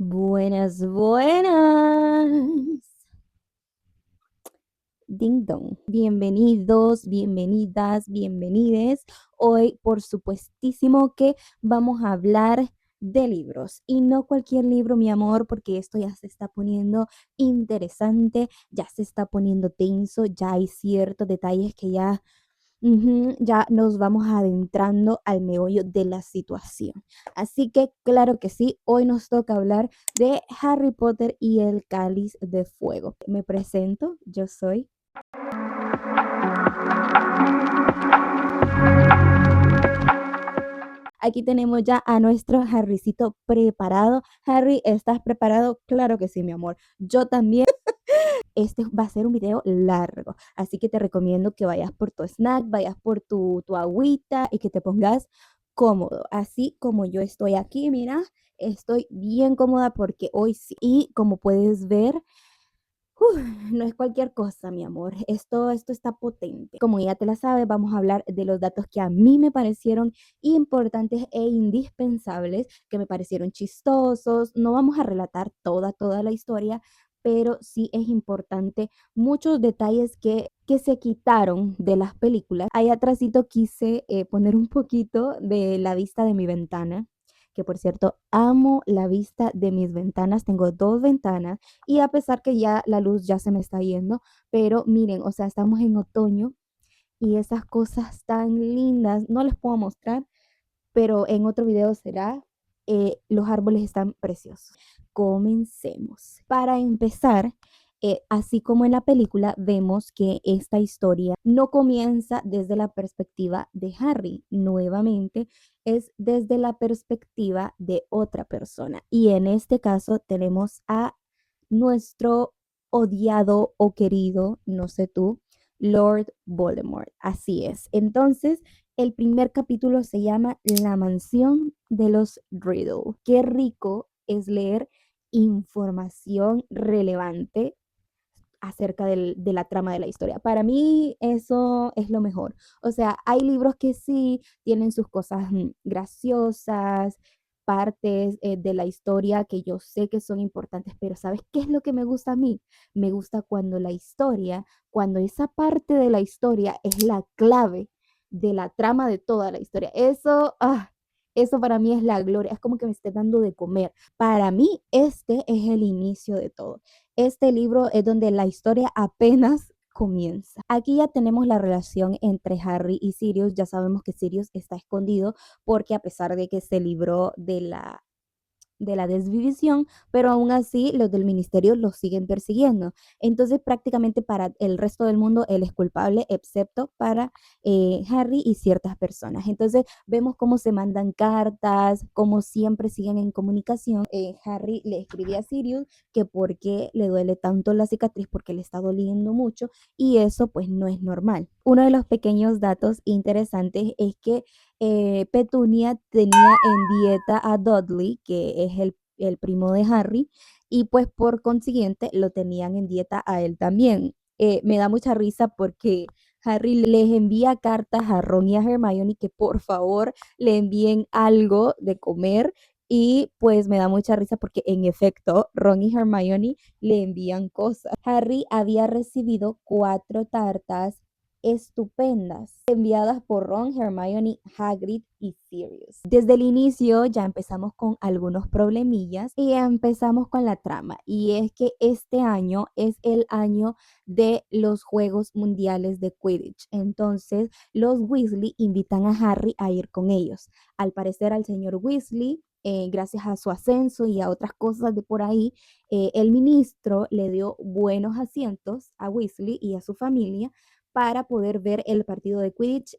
Buenas, buenas. Ding dong. Bienvenidos, bienvenidas, bienvenides. Hoy, por supuestísimo que vamos a hablar de libros y no cualquier libro, mi amor, porque esto ya se está poniendo interesante, ya se está poniendo tenso, ya hay ciertos detalles que ya nos vamos adentrando al meollo de la situación. Así que, claro que sí, hoy nos toca hablar de Harry Potter y el Cáliz de Fuego. Me presento, yo soy. Aquí tenemos ya a nuestro Harrycito preparado. Harry, ¿estás preparado? Claro que sí, mi amor. Yo también. Este va a ser un video largo, así que te recomiendo que vayas por tu snack, vayas por tu agüita y que te pongas cómodo, así como yo estoy aquí, mira, estoy bien cómoda porque hoy sí, y como puedes ver, uf, no es cualquier cosa, mi amor, esto está potente. Como ya te la sabes, vamos a hablar de los datos que a mí me parecieron importantes e indispensables, que me parecieron chistosos. No vamos a relatar toda la historia, pero sí es importante muchos detalles que se quitaron de las películas. Ahí atrásito quise poner un poquito de la vista de mi ventana, que por cierto, amo la vista de mis ventanas. Tengo dos ventanas y a pesar que ya la luz ya se me está yendo, pero miren, o sea, estamos en otoño y esas cosas tan lindas, no les puedo mostrar, pero en otro video será. Los árboles están preciosos. Comencemos. Para empezar, así como en la película, vemos que esta historia no comienza desde la perspectiva de Harry. Nuevamente, es desde la perspectiva de otra persona. Y en este caso tenemos a nuestro odiado o querido, no sé tú, Lord Voldemort. Así es. Entonces, el primer capítulo se llama La mansión de los Riddle. Qué rico es leer información relevante acerca de la trama de la historia. Para mí eso es lo mejor. O sea, hay libros que sí tienen sus cosas graciosas, partes de la historia que yo sé que son importantes, pero ¿sabes qué es lo que me gusta a mí? Me gusta cuando la historia, cuando esa parte de la historia es la clave de la trama de toda la historia. Eso para mí es la gloria, es como que me esté dando de comer. Para mí, este es el inicio de todo. Este libro es donde la historia apenas comienza. Aquí ya tenemos la relación entre Harry y Sirius. Ya sabemos que Sirius está escondido porque a pesar de que se libró de la desvivisión, pero aún así los del ministerio lo siguen persiguiendo. Entonces prácticamente para el resto del mundo él es culpable, excepto para Harry y ciertas personas. Entonces vemos cómo se mandan cartas, cómo siempre siguen en comunicación. Harry le escribe a Sirius que por qué le duele tanto la cicatriz, porque le está doliendo mucho y eso pues no es normal. Uno de los pequeños datos interesantes es que Petunia tenía en dieta a Dudley, que es el primo de Harry, y pues por consiguiente lo tenían en dieta a él también. Me da mucha risa porque Harry les envía cartas a Ron y a Hermione que por favor le envíen algo de comer. Y pues me da mucha risa porque en efecto Ron y Hermione le envían cosas. Harry había recibido 4 tartas estupendas enviadas por Ron, Hermione, Hagrid y Sirius. Desde el inicio ya empezamos con algunos problemillas y empezamos con la trama, y es que este año es el año de los Juegos Mundiales de Quidditch. Entonces los Weasley invitan a Harry a ir con ellos. Al parecer al señor Weasley, gracias a su ascenso y a otras cosas de por ahí, el ministro le dio buenos asientos a Weasley y a su familia para poder ver el partido de Quidditch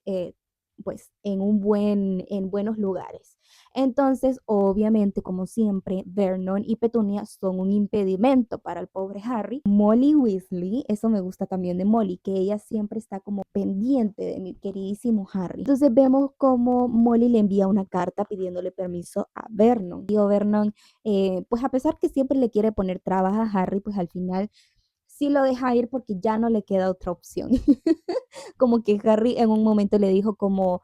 pues en buenos lugares. Entonces, obviamente, como siempre, Vernon y Petunia son un impedimento para el pobre Harry. Molly Weasley, eso me gusta también de Molly, que ella siempre está como pendiente de mi queridísimo Harry. Entonces vemos como Molly le envía una carta pidiéndole permiso a Vernon. Digo, Vernon, pues a pesar que siempre le quiere poner trabas a Harry, pues al final sí lo deja ir porque ya no le queda otra opción. Como que Harry en un momento le dijo como,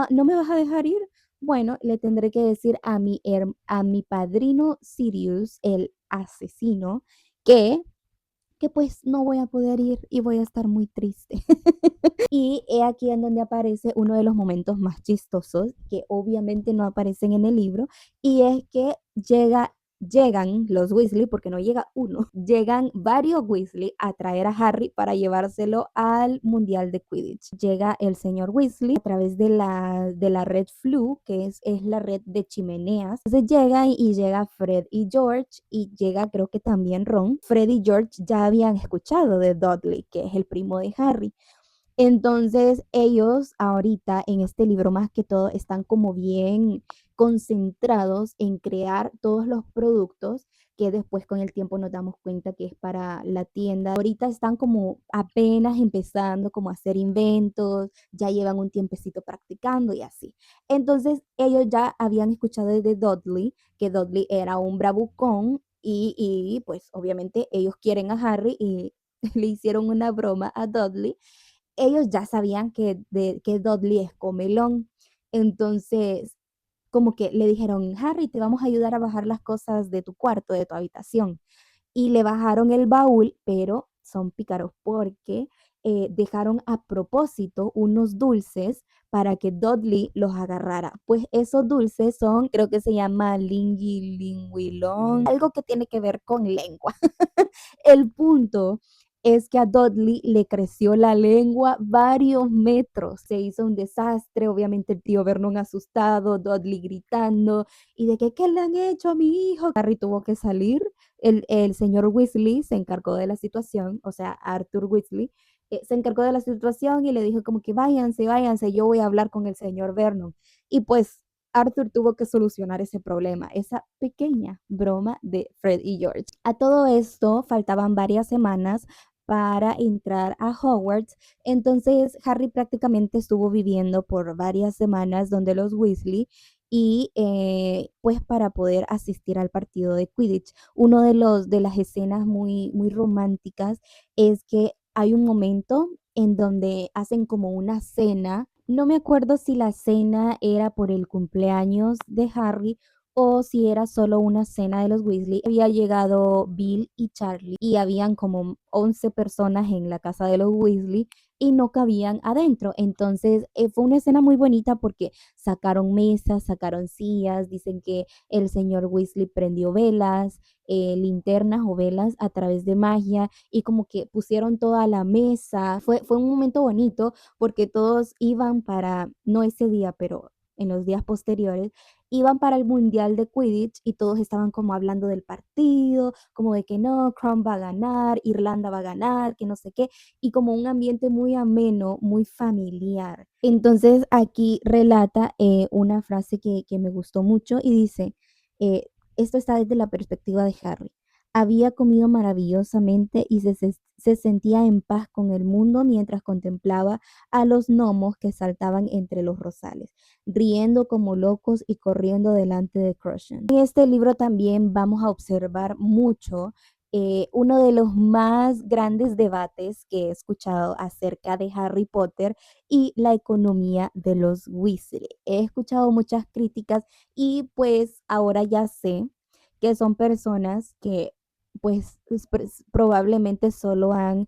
¿no me vas a dejar ir? Bueno, le tendré que decir a mi padrino Sirius, el asesino, que, que pues no voy a poder ir y voy a estar muy triste. Y he aquí en donde aparece uno de los momentos más chistosos, que obviamente no aparecen en el libro, y es que llegan los Weasley, porque no llega uno, llegan varios Weasley a traer a Harry para llevárselo al Mundial de Quidditch. Llega el señor Weasley a través de la red Flu, que es la red de chimeneas. Entonces llegan y llega Fred y George, y llega creo que también Ron. Fred y George ya habían escuchado de Dudley, que es el primo de Harry. Entonces, ellos ahorita en este libro más que todo están como bien concentrados en crear todos los productos que después con el tiempo nos damos cuenta que es para la tienda. Ahorita están como apenas empezando como a hacer inventos, ya llevan un tiempecito practicando y así. Entonces, ellos ya habían escuchado de Dudley, que Dudley era un bravucón y pues obviamente ellos quieren a Harry y le hicieron una broma a Dudley. Ellos ya sabían que Dudley es comelón. Entonces, como que le dijeron, Harry, te vamos a ayudar a bajar las cosas de tu cuarto, de tu habitación. Y le bajaron el baúl, pero son pícaros porque dejaron a propósito unos dulces para que Dudley los agarrara. Pues esos dulces son, creo que se llama lingüilón, algo que tiene que ver con lengua. El punto es que a Dudley le creció la lengua varios metros. Se hizo un desastre, obviamente el tío Vernon asustado, Dudley gritando, y de que, ¿qué le han hecho a mi hijo? Harry tuvo que salir, el señor Weasley se encargó de la situación, o sea, Arthur Weasley, se encargó de la situación y le dijo como que váyanse, váyanse, yo voy a hablar con el señor Vernon. Y pues Arthur tuvo que solucionar ese problema, esa pequeña broma de Fred y George. A todo esto faltaban varias semanas para entrar a Hogwarts, entonces Harry prácticamente estuvo viviendo por varias semanas donde los Weasley y pues para poder asistir al partido de Quidditch. Uno de las escenas muy románticas es que hay un momento en donde hacen como una cena. No me acuerdo si la cena era por el cumpleaños de Harry o si era solo una cena de los Weasley. Había llegado Bill y Charlie y habían como 11 personas en la casa de los Weasley y no cabían adentro. Entonces fue una escena muy bonita porque sacaron mesas, sacaron sillas, dicen que el señor Weasley prendió velas, linternas o velas a través de magia y como que pusieron toda la mesa. Fue un momento bonito porque todos iban para, no ese día, pero en los días posteriores, iban para el Mundial de Quidditch y todos estaban como hablando del partido, como de que no, Crown va a ganar, Irlanda va a ganar, que no sé qué, y como un ambiente muy ameno, muy familiar. Entonces aquí relata una frase que me gustó mucho y dice, eh, esto está desde la perspectiva de Harry. Había comido maravillosamente y se sentía en paz con el mundo mientras contemplaba a los gnomos que saltaban entre los rosales, riendo como locos y corriendo delante de Crushen. En este libro también vamos a observar mucho uno de los más grandes debates que he escuchado acerca de Harry Potter y la economía de los Weasley. He escuchado muchas críticas y pues ahora ya sé que son personas que probablemente solo han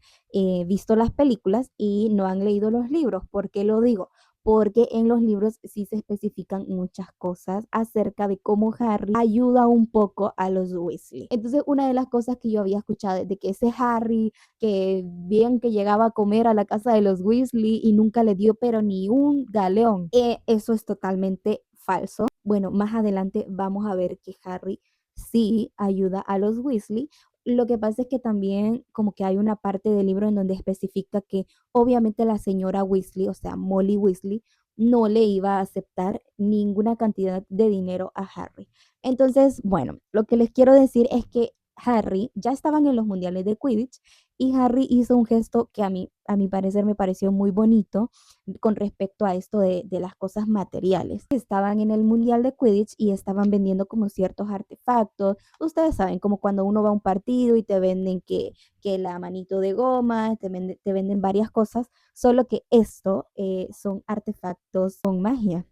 visto las películas y no han leído los libros. ¿Por qué lo digo? Porque en los libros sí se especifican muchas cosas acerca de cómo Harry ayuda un poco a los Weasley. Entonces, una de las cosas que yo había escuchado es de que ese Harry, que bien que llegaba a comer a la casa de los Weasley y nunca le dio pero ni un galeón, eso es totalmente falso. Bueno, más adelante vamos a ver que Harry sí ayuda a los Weasley. Lo que pasa es que también como que hay una parte del libro en donde especifica que obviamente la señora Weasley, o sea, Molly Weasley, no le iba a aceptar ninguna cantidad de dinero a Harry. Entonces, bueno, lo que les quiero decir es que Harry ya estaban en los mundiales de Quidditch y Harry hizo un gesto que a mi parecer me pareció muy bonito con respecto a esto de las cosas materiales. Estaban en el mundial de Quidditch y estaban vendiendo como ciertos artefactos. Ustedes saben, como cuando uno va a un partido y te venden que la manito de goma, te venden varias cosas, solo que esto son artefactos con magia.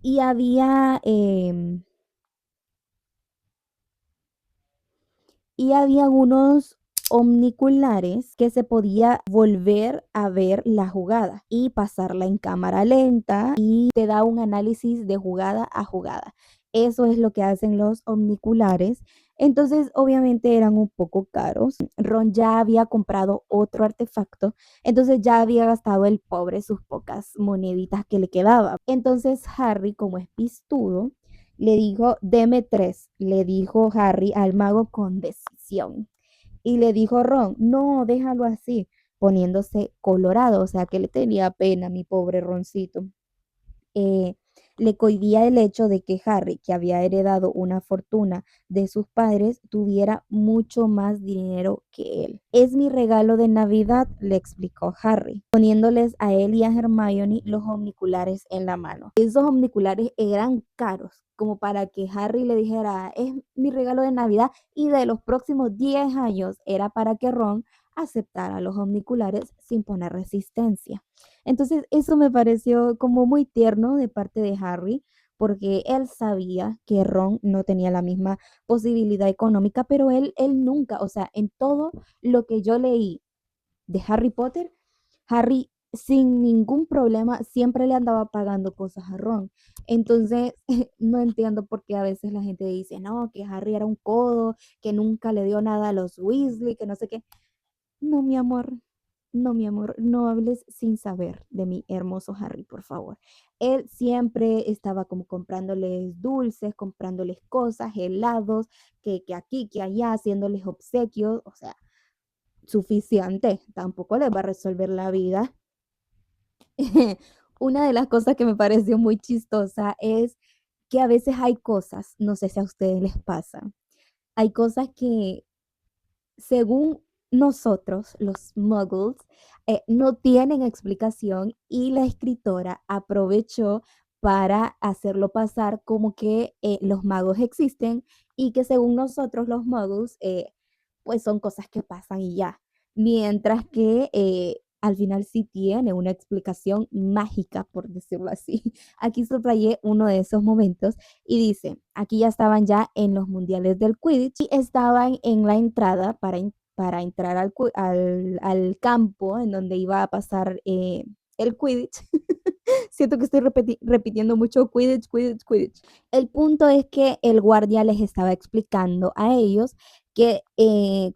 Y había unos omniculares que se podía volver a ver la jugada y pasarla en cámara lenta y te da un análisis de jugada a jugada. Eso es lo que hacen los omniculares. Entonces, obviamente eran un poco caros. Ron ya había comprado otro artefacto, entonces ya había gastado el pobre sus pocas moneditas que le quedaban. Entonces, Harry, como es pistudo, le dijo, deme tres, le dijo Harry al mago con decisión. Y le dijo Ron, no, déjalo así, poniéndose colorado, o sea que le tenía pena mi pobre Roncito. eh, Le cohibía el hecho de que Harry, que había heredado una fortuna de sus padres, tuviera mucho más dinero que él. Es mi regalo de Navidad, le explicó Harry, poniéndoles a él y a Hermione los omniculares en la mano. Esos omniculares eran caros, como para que Harry le dijera, es mi regalo de Navidad, y de los próximos 10 años era para que Ron aceptara los omniculares sin poner resistencia. Entonces, eso me pareció como muy tierno de parte de Harry, porque él sabía que Ron no tenía la misma posibilidad económica, pero él nunca, o sea, en todo lo que yo leí de Harry Potter, Harry sin ningún problema siempre le andaba pagando cosas a Ron. Entonces, no entiendo por qué a veces la gente dice, no, que Harry era un codo, que nunca le dio nada a los Weasley, que no sé qué. No, mi amor, no, mi amor, no hables sin saber de mi hermoso Harry, por favor. Él siempre estaba como comprándoles dulces, comprándoles cosas, helados, que aquí, que allá, haciéndoles obsequios, o sea, suficiente. Tampoco les va a resolver la vida. Una de las cosas que me pareció muy chistosa es que a veces hay cosas, no sé si a ustedes les pasa, hay cosas que según nosotros, los muggles, no tienen explicación y la escritora aprovechó para hacerlo pasar como que los magos existen y que según nosotros los muggles, pues son cosas que pasan y ya. Mientras que al final sí tiene una explicación mágica, por decirlo así. Aquí subrayé uno de esos momentos y dice, aquí ya estaban ya en los mundiales del Quidditch y estaban en la entrada para entrar al campo en donde iba a pasar el Quidditch. Siento que estoy repitiendo mucho Quidditch, Quidditch, Quidditch. El punto es que el guardia les estaba explicando a ellos que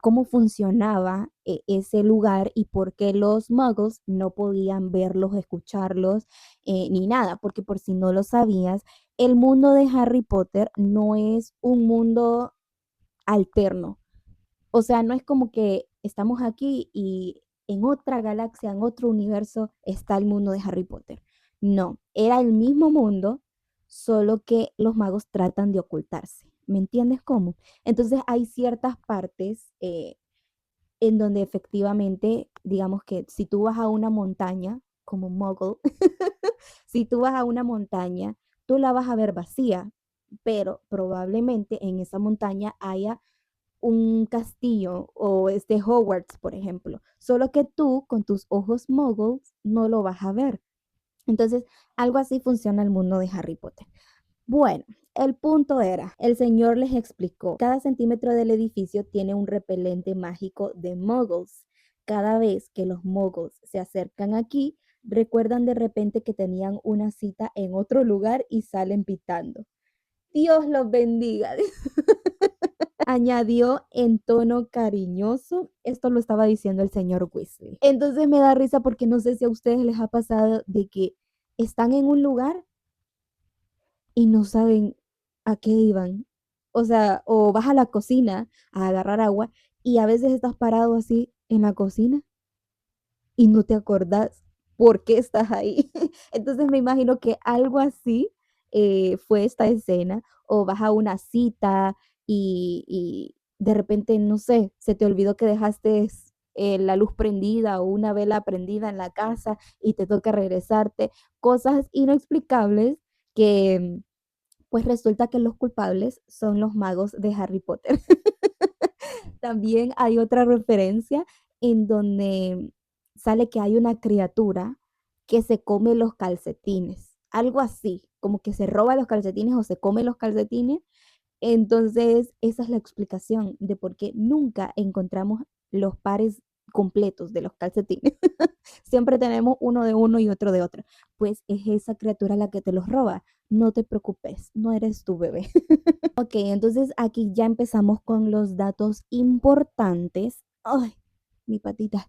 cómo funcionaba ese lugar y por qué los muggles no podían verlos, escucharlos, ni nada, porque por si no lo sabías, el mundo de Harry Potter no es un mundo alterno. O sea, no es como que estamos aquí y en otra galaxia, en otro universo, está el mundo de Harry Potter. No, era el mismo mundo, solo que los magos tratan de ocultarse. ¿Me entiendes cómo? Entonces hay ciertas partes en donde efectivamente, digamos que si tú vas a una montaña, como muggle, si tú vas a una montaña, tú la vas a ver vacía, pero probablemente en esa montaña haya un castillo o este Hogwarts, por ejemplo, solo que tú con tus ojos muggles no lo vas a ver. Entonces, algo así funciona el mundo de Harry Potter. Bueno, el punto era, el señor les explicó, cada centímetro del edificio tiene un repelente mágico de muggles. Cada vez que los muggles se acercan aquí, recuerdan de repente que tenían una cita en otro lugar y salen pitando. Dios los bendiga. Añadió en tono cariñoso. Esto lo estaba diciendo el señor Weasley. Entonces me da risa porque no sé si a ustedes les ha pasado de que están en un lugar y no saben a qué iban. O sea, o vas a la cocina a agarrar agua y a veces estás parado así en la cocina y no te acordás por qué estás ahí. Entonces me imagino que algo así fue esta escena, o vas a una cita y de repente, no sé, se te olvidó que dejaste la luz prendida o una vela prendida en la casa y te toca regresarte, cosas inexplicables que pues resulta que los culpables son los magos de Harry Potter. También hay otra referencia en donde sale que hay una criatura que se come los calcetines. algo así, como que se roba los calcetines o se come los calcetines. Entonces, esa es la explicación de por qué nunca encontramos los pares completos de los calcetines. Siempre tenemos uno de uno y otro de otro. Pues es esa criatura la que te los roba. No te preocupes, no eres tu bebé. Ok, entonces aquí ya empezamos con los datos importantes. Ay, mi patita.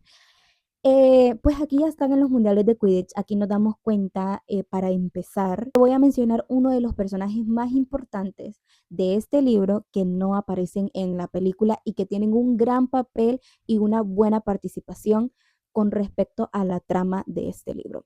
Pues aquí ya están en los mundiales de Quidditch. Aquí nos damos cuenta, para empezar, voy a mencionar uno de los personajes más importantes de este libro que no aparecen en la película y que tienen un gran papel y una buena participación con respecto a la trama de este libro.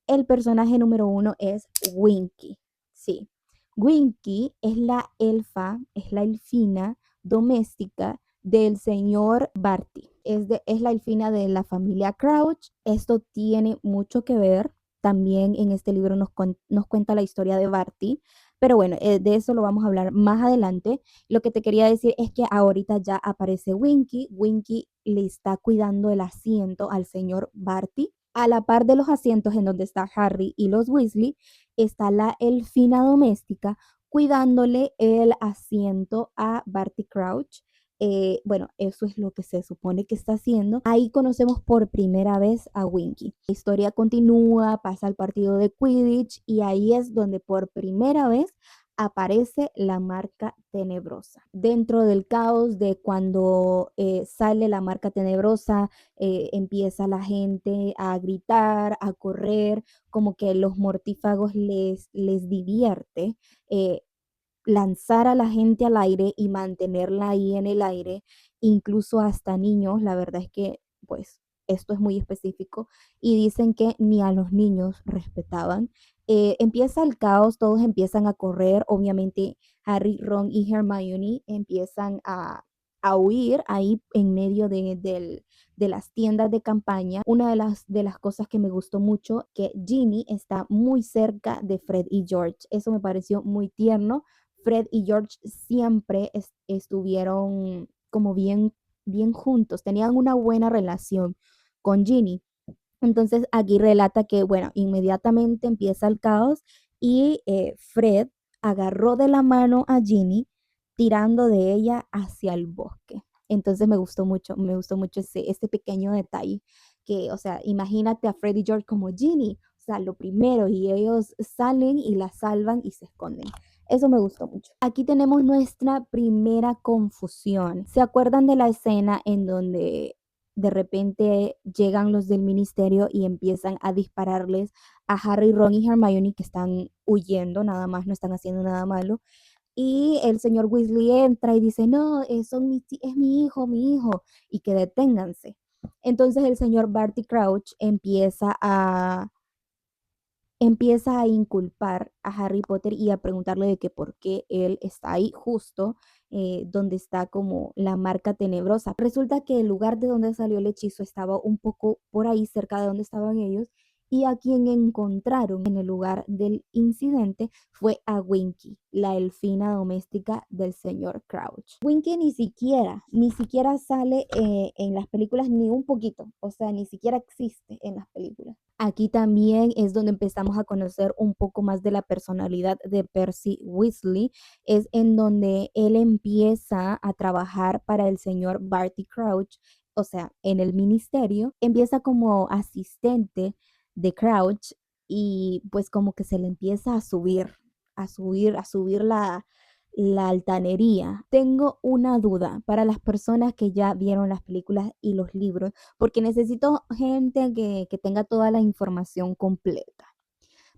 El personaje número uno es Winky. Sí, Winky es la elfina doméstica del señor Barty. Es la elfina de la familia Crouch. Esto tiene mucho que ver. También en este libro nos cuenta la historia de Barty. Pero bueno, de eso lo vamos a hablar más adelante. Lo que te quería decir es que ahorita ya aparece Winky. Winky le está cuidando el asiento al señor Barty. A la par de los asientos en donde está Harry y los Weasley, está la elfina doméstica cuidándole el asiento a Barty Crouch. Bueno, eso es lo que se supone que está haciendo. Ahí conocemos por primera vez a Winky. La historia continúa, pasa al partido de Quidditch y ahí es donde por primera vez aparece la marca tenebrosa. Dentro del caos de cuando sale la marca tenebrosa, empieza la gente a gritar, a correr, como que los mortífagos les divierte. eh, Lanzar a la gente al aire y mantenerla ahí en el aire, incluso hasta niños, la verdad es que pues esto es muy específico y dicen que ni a los niños respetaban. Empieza el caos, todos empiezan a correr, obviamente Harry, Ron y Hermione empiezan a huir ahí en medio de las tiendas de campaña. Una de las cosas que me gustó mucho, que Ginny está muy cerca de Fred y George. Eso me pareció muy tierno. Fred y George siempre estuvieron como bien juntos, tenían una buena relación con Ginny. Entonces aquí relata que, bueno, inmediatamente empieza el caos y Fred agarró de la mano a Ginny tirando de ella hacia el bosque. Entonces me gustó mucho ese pequeño detalle que, o sea, imagínate a Fred y George como Ginny, o sea, lo primero, y ellos salen y la salvan y se esconden. Eso me gustó mucho. Aquí tenemos nuestra primera confusión. ¿Se acuerdan de la escena en donde de repente llegan los del ministerio y empiezan a dispararles a Harry, Ron y Hermione que están huyendo, nada más, no están haciendo nada malo? Y el señor Weasley entra y dice, no, es mi hijo, y que deténganse. Entonces el señor Barty Crouch empieza a inculpar a Harry Potter y a preguntarle de que por qué él está ahí justo donde está como la marca tenebrosa. Resulta que el lugar de donde salió el hechizo estaba un poco por ahí cerca de donde estaban ellos y a quien encontraron en el lugar del incidente fue a Winky, la elfina doméstica del señor Crouch. Winky ni siquiera sale en las películas ni un poquito, o sea, ni siquiera existe en las películas. Aquí también es donde empezamos a conocer un poco más de la personalidad de Percy Weasley. Es en donde él empieza a trabajar para el señor Barty Crouch, o sea, en el ministerio. Empieza como asistente de Crouch y pues como que se le empieza a subir la altanería. Tengo una duda para las personas que ya vieron las películas y los libros porque necesito gente que tenga toda la información completa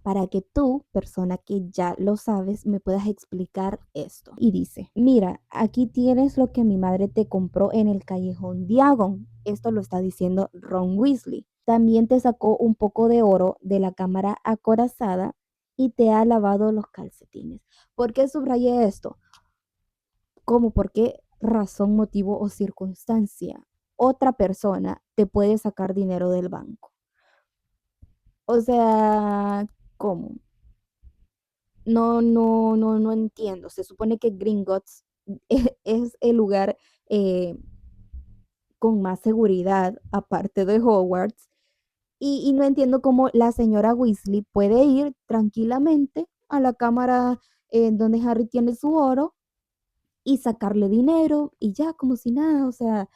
para que tú, persona que ya lo sabes, me puedas explicar esto. Y dice, mira, aquí tienes lo que mi madre te compró en el callejón Diagon. Esto lo está diciendo Ron Weasley. También te sacó un poco de oro de la cámara acorazada y te ha lavado los calcetines. ¿Por qué subrayé esto? ¿Cómo? ¿Por qué razón, motivo o circunstancia otra persona te puede sacar dinero del banco? O sea, ¿cómo? No entiendo. Se supone que Gringotts es el lugar con más seguridad, aparte de Hogwarts, Y no entiendo cómo la señora Weasley puede ir tranquilamente a la cámara donde Harry tiene su oro y sacarle dinero y ya, como si nada, o sea,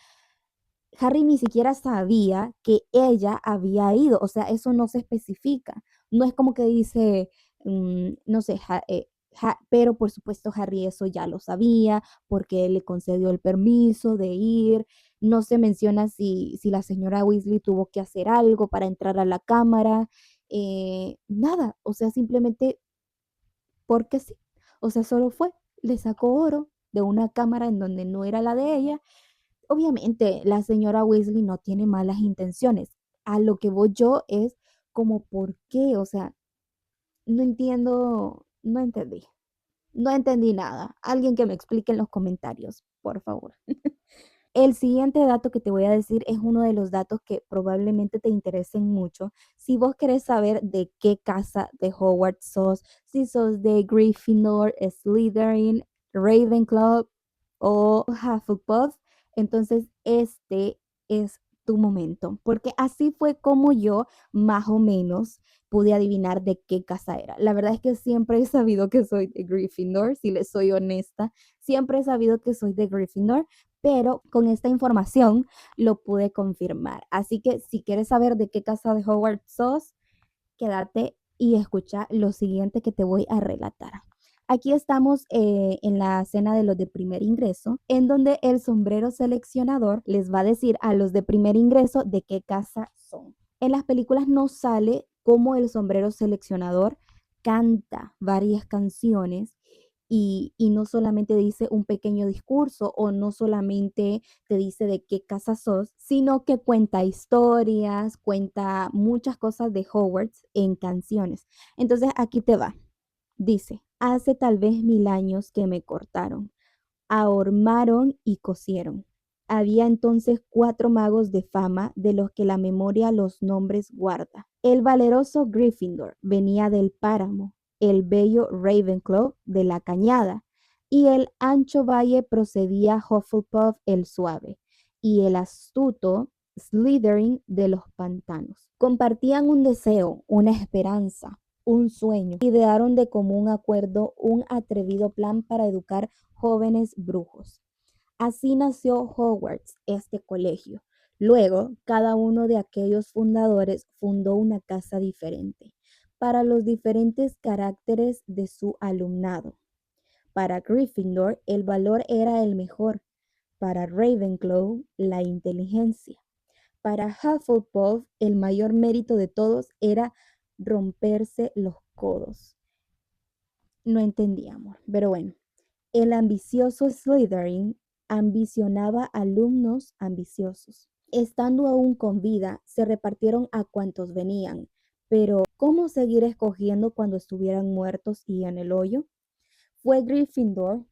Harry ni siquiera sabía que ella había ido, o sea, eso no se especifica. No es como que dice, no sé, pero por supuesto Harry eso ya lo sabía porque él le concedió el permiso de ir. No se menciona si la señora Weasley tuvo que hacer algo para entrar a la cámara. Nada, o sea, simplemente porque sí. O sea, solo fue, le sacó oro de una cámara en donde no era la de ella. Obviamente, la señora Weasley no tiene malas intenciones. A lo que voy yo es como, ¿por qué? O sea, no entiendo, no entendí. No entendí nada. Alguien que me explique en los comentarios, por favor. El siguiente dato que te voy a decir es uno de los datos que probablemente te interesen mucho. Si vos querés saber de qué casa de Hogwarts sos, si sos de Gryffindor, Slytherin, Ravenclaw o Hufflepuff, entonces este es tu momento, porque así fue como yo más o menos pude adivinar de qué casa era. La verdad es que siempre he sabido que soy de Gryffindor, si les soy honesta, siempre he sabido que soy de Gryffindor, pero con esta información lo pude confirmar. Así que si quieres saber de qué casa de Hogwarts sos, quédate y escucha lo siguiente que te voy a relatar. Aquí estamos en la cena de los de primer ingreso, en donde el sombrero seleccionador les va a decir a los de primer ingreso de qué casa son. En las películas no sale cómo el sombrero seleccionador canta varias canciones y no solamente dice un pequeño discurso o no solamente te dice de qué casa sos, sino que cuenta historias, cuenta muchas cosas de Hogwarts en canciones. Entonces aquí te va. Dice, hace tal vez 1000 años que me cortaron, ahormaron y cosieron. Había entonces 4 magos de fama de los que la memoria los nombres guarda. El valeroso Gryffindor venía del páramo, el bello Ravenclaw de la cañada, y el ancho valle procedía Hufflepuff el suave, y el astuto Slytherin de los pantanos. Compartían un deseo, una esperanza, un sueño. Idearon de común acuerdo un atrevido plan para educar jóvenes brujos. Así nació Hogwarts, este colegio. Luego, cada uno de aquellos fundadores fundó una casa diferente para los diferentes caracteres de su alumnado. Para Gryffindor, el valor era el mejor. Para Ravenclaw, la inteligencia. Para Hufflepuff, el mayor mérito de todos era romperse los codos. No entendíamos, pero bueno. El ambicioso Slytherin ambicionaba alumnos ambiciosos. Estando aún con vida, se repartieron a cuantos venían, pero ¿cómo seguir escogiendo cuando estuvieran muertos y en el hoyo? Fue Gryffindor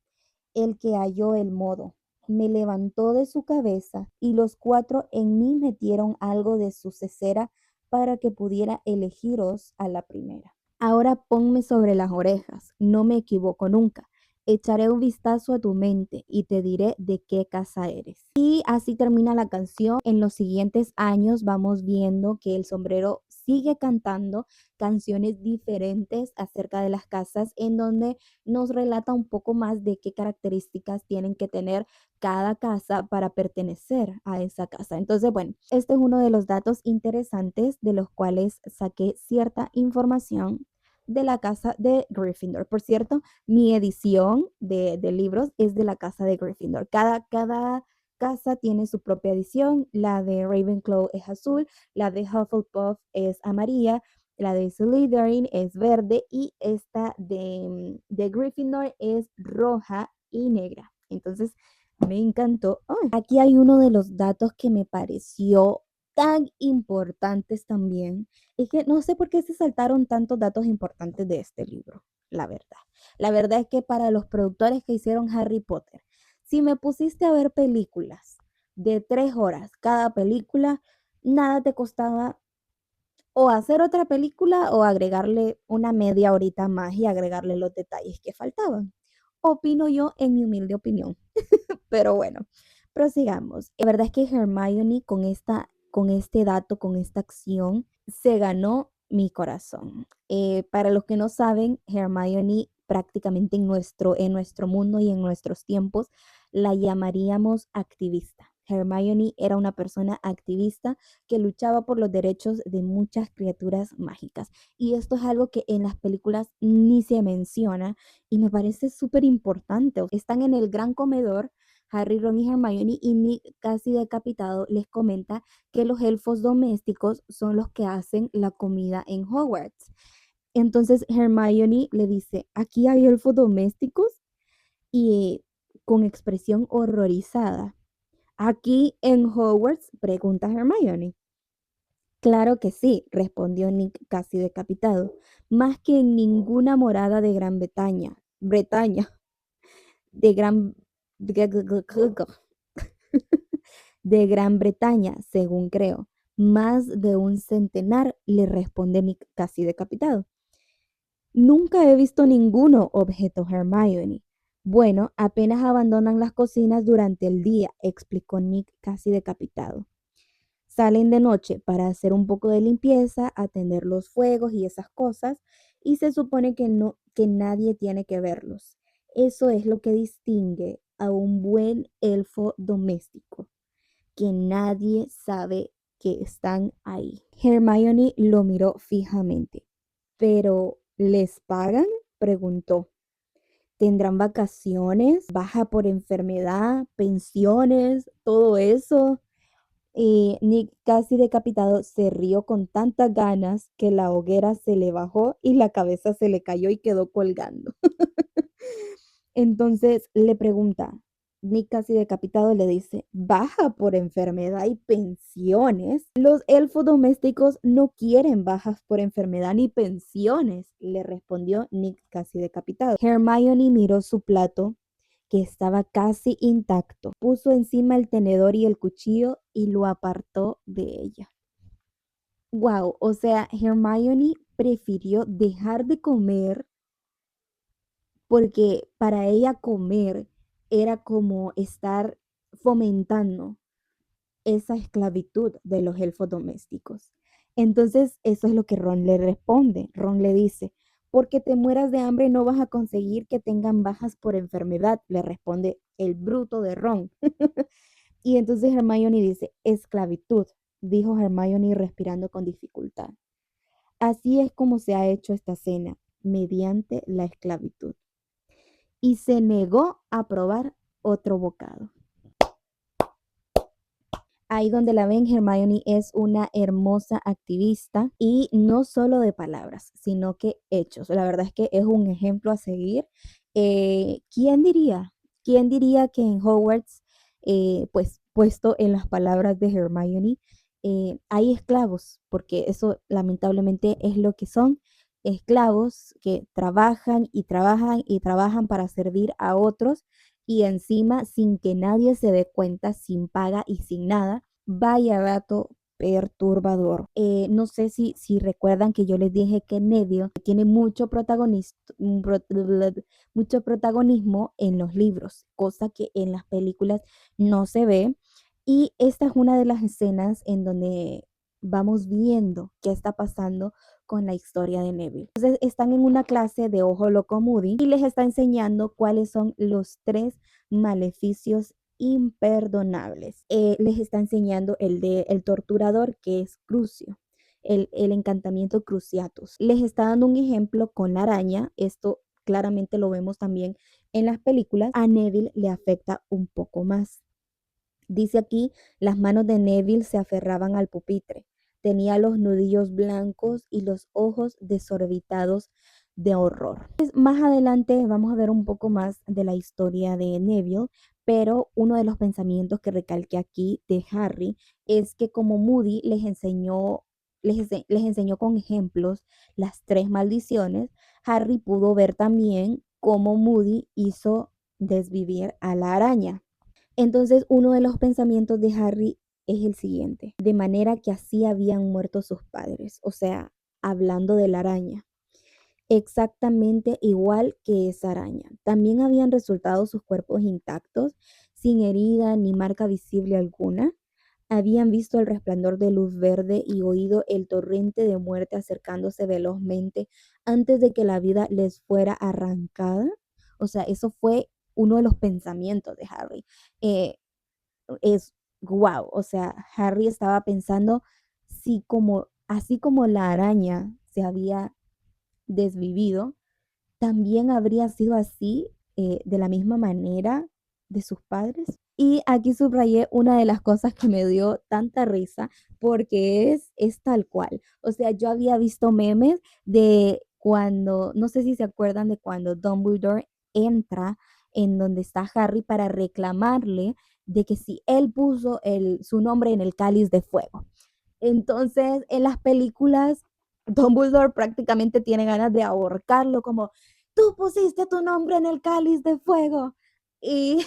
el que halló el modo. Me levantó de su cabeza y los 4 en mí metieron algo de su cesera para que pudiera elegiros a la primera. Ahora ponme sobre las orejas, no me equivoco nunca. Echaré un vistazo a tu mente y te diré de qué casa eres. Y así termina la canción. En los siguientes años vamos viendo que el sombrero sigue cantando canciones diferentes acerca de las casas, en donde nos relata un poco más de qué características tienen que tener cada casa para pertenecer a esa casa. Entonces, bueno, este es uno de los datos interesantes de los cuales saqué cierta información de la casa de Gryffindor. Por cierto, mi edición de libros es de la casa de Gryffindor. Cada casa tiene su propia edición. La de Ravenclaw es azul, la de Hufflepuff es amarilla, la de Slytherin es verde y esta de Gryffindor es roja y negra. Entonces, me encantó. Ay, aquí hay uno de los datos que me pareció tan importantes también. Es que no sé por qué se saltaron tantos datos importantes de este libro, la verdad. La verdad es que para los productores que hicieron Harry Potter, si me pusiste a ver películas de 3 horas cada película, nada te costaba o hacer otra película o agregarle una media horita más y agregarle los detalles que faltaban. Opino yo en mi humilde opinión. Pero bueno, prosigamos. La verdad es que Hermione con este dato, con esta acción, se ganó mi corazón. Para los que no saben, Hermione prácticamente en nuestro mundo y en nuestros tiempos la llamaríamos activista. Hermione era una persona activista que luchaba por los derechos de muchas criaturas mágicas. Y esto es algo que en las películas ni se menciona y me parece súper importante. Están en el gran comedor, Harry, Ron y Hermione, y Nick, casi decapitado, les comenta que los elfos domésticos son los que hacen la comida en Hogwarts. Entonces Hermione le dice, ¿aquí hay elfos domésticos? Y con expresión horrorizada, ¿aquí en Hogwarts? Pregunta Hermione. Claro que sí, respondió Nick casi decapitado, más que en ninguna morada de Gran Bretaña, de Gran de Gran Bretaña, según creo. Más de un centenar, le responde Nick casi decapitado. Nunca he visto ninguno, objetó Hermione. Bueno, apenas abandonan las cocinas durante el día, explicó Nick casi decapitado. Salen de noche para hacer un poco de limpieza, atender los fuegos y esas cosas, y se supone que no, que nadie tiene que verlos. Eso es lo que distingue a un buen elfo doméstico, que nadie sabe que están ahí. Hermione lo miró fijamente. ¿Pero les pagan? Preguntó. ¿Tendrán vacaciones, baja por enfermedad, pensiones, todo eso? Y Nick, casi decapitado, se rió con tantas ganas que la hoguera se le bajó y la cabeza se le cayó y quedó colgando. Entonces le pregunta, Nick casi decapitado le dice, baja por enfermedad y pensiones. Los elfos domésticos no quieren bajas por enfermedad ni pensiones, le respondió Nick casi decapitado. Hermione miró su plato que estaba casi intacto, puso encima el tenedor y el cuchillo y lo apartó de ella. Wow, o sea, Hermione prefirió dejar de comer porque para ella comer era como estar fomentando esa esclavitud de los elfos domésticos. Entonces, eso es lo que Ron le responde. Ron le dice, porque te mueras de hambre no vas a conseguir que tengan bajas por enfermedad, le responde el bruto de Ron. Y entonces Hermione dice, esclavitud, dijo Hermione respirando con dificultad. Así es como se ha hecho esta cena, mediante la esclavitud. Y se negó a probar otro bocado. Ahí donde la ven, Hermione es una hermosa activista y no solo de palabras, sino que hechos. La verdad es que es un ejemplo a seguir. ¿Quién diría? ¿Quién diría que en Hogwarts, pues puesto en las palabras de Hermione, hay esclavos? Porque eso lamentablemente es lo que son esclavos que trabajan y trabajan y trabajan para servir a otros y encima sin que nadie se dé cuenta, sin paga y sin nada. Vaya dato perturbador. No sé si recuerdan que yo les dije que Neville tiene mucho protagonismo en los libros, cosa que en las películas no se ve. Y esta es una de las escenas en donde vamos viendo qué está pasando con la historia de Neville. Entonces están en una clase de Ojo Loco Moody y les está enseñando cuáles son los 3 maleficios imperdonables. Les está enseñando el de el torturador, que es Crucio, el encantamiento Cruciatus. Les está dando un ejemplo con la araña. Esto claramente lo vemos también en las películas. A Neville le afecta un poco más. Dice aquí, las manos de Neville se aferraban al pupitre. Tenía los nudillos blancos y los ojos desorbitados de horror. Más adelante vamos a ver un poco más de la historia de Neville, pero uno de los pensamientos que recalqué aquí de Harry es que como Moody les enseñó con ejemplos las 3 maldiciones, Harry pudo ver también cómo Moody hizo desvivir a la araña. Entonces, uno de los pensamientos de Harry es el siguiente, de manera que así habían muerto sus padres, o sea, hablando de la araña, exactamente igual que esa araña. También habían resultado sus cuerpos intactos, sin herida ni marca visible alguna. Habían visto el resplandor de luz verde y oído el torrente de muerte acercándose velozmente antes de que la vida les fuera arrancada. O sea, eso fue uno de los pensamientos de Harry. Eh, es wow, o sea, Harry estaba pensando si como, así como la araña se había desvivido, también habría sido así, de la misma manera de sus padres. Y aquí subrayé una de las cosas que me dio tanta risa porque es tal cual. O sea, yo había visto memes de cuando, no sé si se acuerdan de cuando Dumbledore entra en donde está Harry para reclamarle de que si él puso su nombre en el cáliz de fuego. Entonces, en las películas, Dumbledore prácticamente tiene ganas de ahorcarlo, como, tú pusiste tu nombre en el cáliz de fuego. Y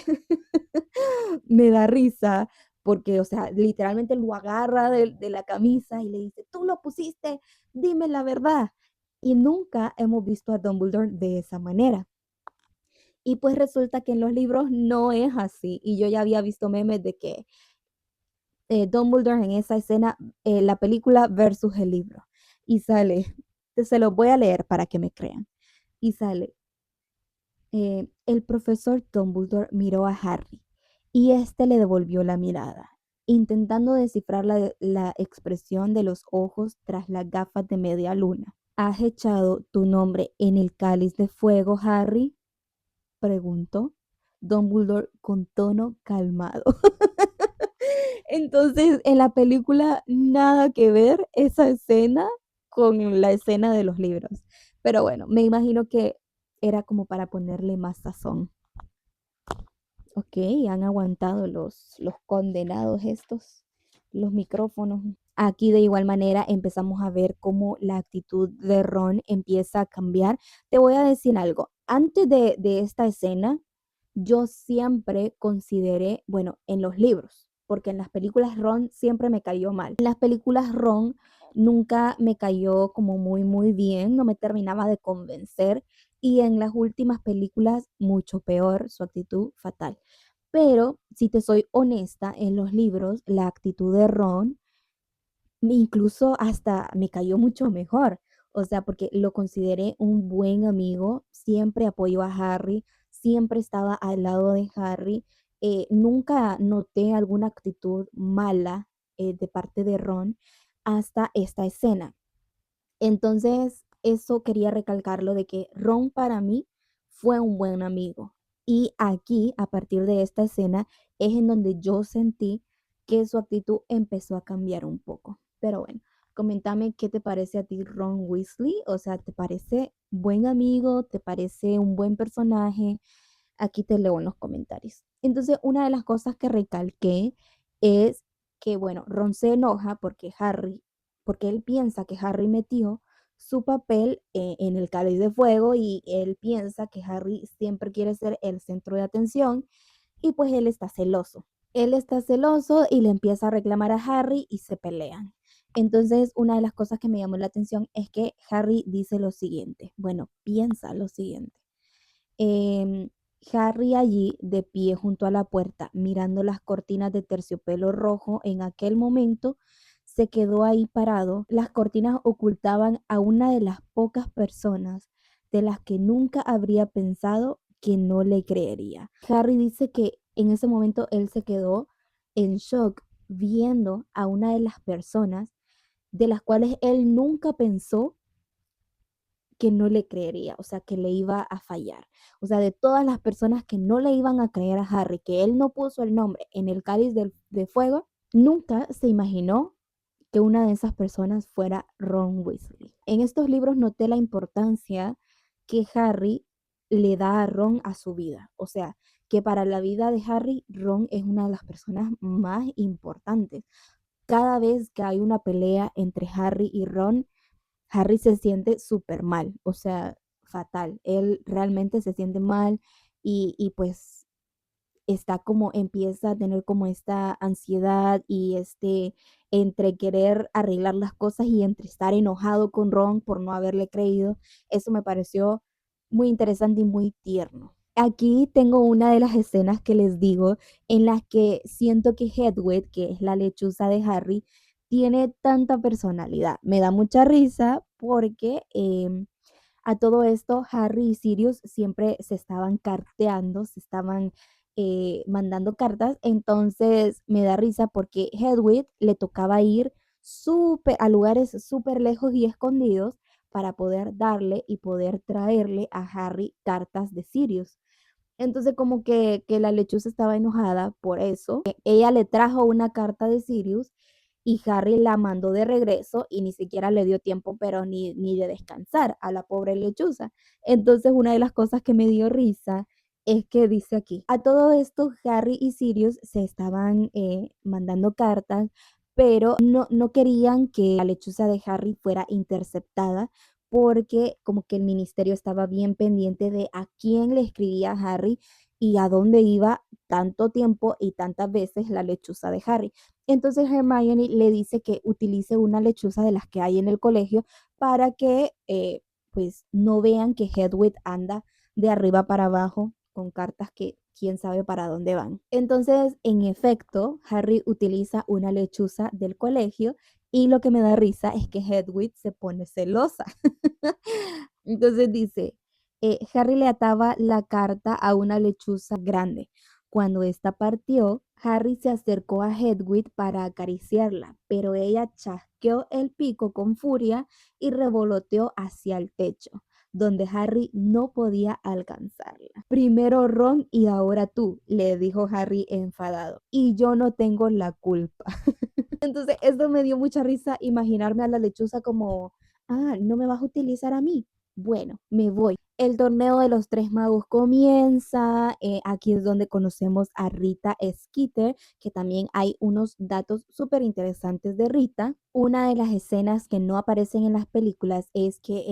me da risa porque, o sea, literalmente lo agarra de la camisa y le dice, tú lo pusiste, dime la verdad. Y nunca hemos visto a Dumbledore de esa manera. Y pues resulta que en los libros no es así. Y yo ya había visto memes de que Dumbledore en esa escena, la película versus el libro. Y sale, se los voy a leer para que me crean. Y sale, el profesor Dumbledore miró a Harry y éste le devolvió la mirada, intentando descifrar la expresión de los ojos tras las gafas de media luna. ¿Has echado tu nombre en el cáliz de fuego, Harry?, preguntó Dumbledore con tono calmado. Entonces, en la película nada que ver esa escena con la escena de los libros. Pero bueno, me imagino que era como para ponerle más sazón. Ok, han aguantado los condenados estos, los micrófonos. Aquí de igual manera empezamos a ver cómo la actitud de Ron empieza a cambiar. Te voy a decir algo. Antes de esta escena, yo siempre consideré, bueno, en los libros, porque en las películas Ron siempre me cayó mal. En las películas Ron nunca me cayó como muy bien, no me terminaba de convencer y en las últimas películas mucho peor, su actitud fatal. Pero si te soy honesta, en los libros la actitud de Ron incluso hasta me cayó mucho mejor, o sea, porque lo consideré un buen amigo, siempre apoyó a Harry, siempre estaba al lado de Harry, nunca noté alguna actitud mala de parte de Ron hasta esta escena. Entonces, eso quería recalcarlo de que Ron para mí fue un buen amigo. Y aquí, a partir de esta escena, es en donde yo sentí que su actitud empezó a cambiar un poco. Pero bueno, coméntame qué te parece a ti Ron Weasley. O sea, ¿te parece buen amigo? ¿Te parece un buen personaje? Aquí te leo en los comentarios. Entonces, una de las cosas que recalqué es que, bueno, Ron se enoja porque él piensa que Harry metió su papel en el cáliz de fuego y él piensa que Harry siempre quiere ser el centro de atención y pues él está celoso. Él está celoso y le empieza a reclamar a Harry y se pelean. Entonces, una de las cosas que me llamó la atención es que Harry dice lo siguiente, bueno, piensa lo siguiente. Em, Harry allí de pie junto a la puerta, mirando las cortinas de terciopelo rojo, en aquel momento se quedó ahí parado. Las cortinas ocultaban a una de las pocas personas de las que nunca habría pensado que no le creería. Harry dice que en ese momento él se quedó en shock viendo a una de las personas de las cuales él nunca pensó que no le creería, o sea, que le iba a fallar. O sea, de todas las personas que no le iban a creer a Harry, que él no puso el nombre en el cáliz de fuego, nunca se imaginó que una de esas personas fuera Ron Weasley. En estos libros noté la importancia que Harry le da a Ron a su vida. O sea, que para la vida de Harry, Ron es una de las personas más importantes. Cada vez que hay una pelea entre Harry y Ron, Harry se siente súper mal, o sea, fatal. Él realmente se siente mal y pues está como empieza a tener como esta ansiedad y entre querer arreglar las cosas y entre estar enojado con Ron por no haberle creído. Eso me pareció muy interesante y muy tierno. Aquí tengo una de las escenas que les digo en las que siento que Hedwig, que es la lechuza de Harry, tiene tanta personalidad. Me da mucha risa porque a todo esto Harry y Sirius siempre se estaban carteando, se estaban mandando cartas. Entonces me da risa porque Hedwig le tocaba ir a lugares súper lejos y escondidos para poder darle y poder traerle a Harry cartas de Sirius. Entonces como que la lechuza estaba enojada por eso. Ella le trajo una carta de Sirius y Harry la mandó de regreso y ni siquiera le dio tiempo, pero ni de descansar a la pobre lechuza. Entonces una de las cosas que me dio risa es que dice aquí, a todo esto Harry y Sirius se estaban mandando cartas, pero no querían que la lechuza de Harry fuera interceptada porque como que el ministerio estaba bien pendiente de a quién le escribía Harry y a dónde iba tanto tiempo y tantas veces la lechuza de Harry. Entonces Hermione le dice que utilice una lechuza de las que hay en el colegio para que pues no vean que Hedwig anda de arriba para abajo con cartas que quién sabe para dónde van. Entonces, en efecto, Harry utiliza una lechuza del colegio y lo que me da risa es que Hedwig se pone celosa. Entonces dice, Harry le ataba la carta a una lechuza grande. Cuando ésta partió, Harry se acercó a Hedwig para acariciarla, pero ella chasqueó el pico con furia y revoloteó hacia el techo, donde Harry no podía alcanzarla. Primero Ron y ahora tú, le dijo Harry enfadado, y yo no tengo la culpa. Entonces, esto me dio mucha risa imaginarme a la lechuza como, no me vas a utilizar a mí. Bueno, me voy. El torneo de los tres magos comienza. Aquí es donde conocemos a Rita Skeeter, que también hay unos datos súper interesantes de Rita. Una de las escenas que no aparecen en las películas es que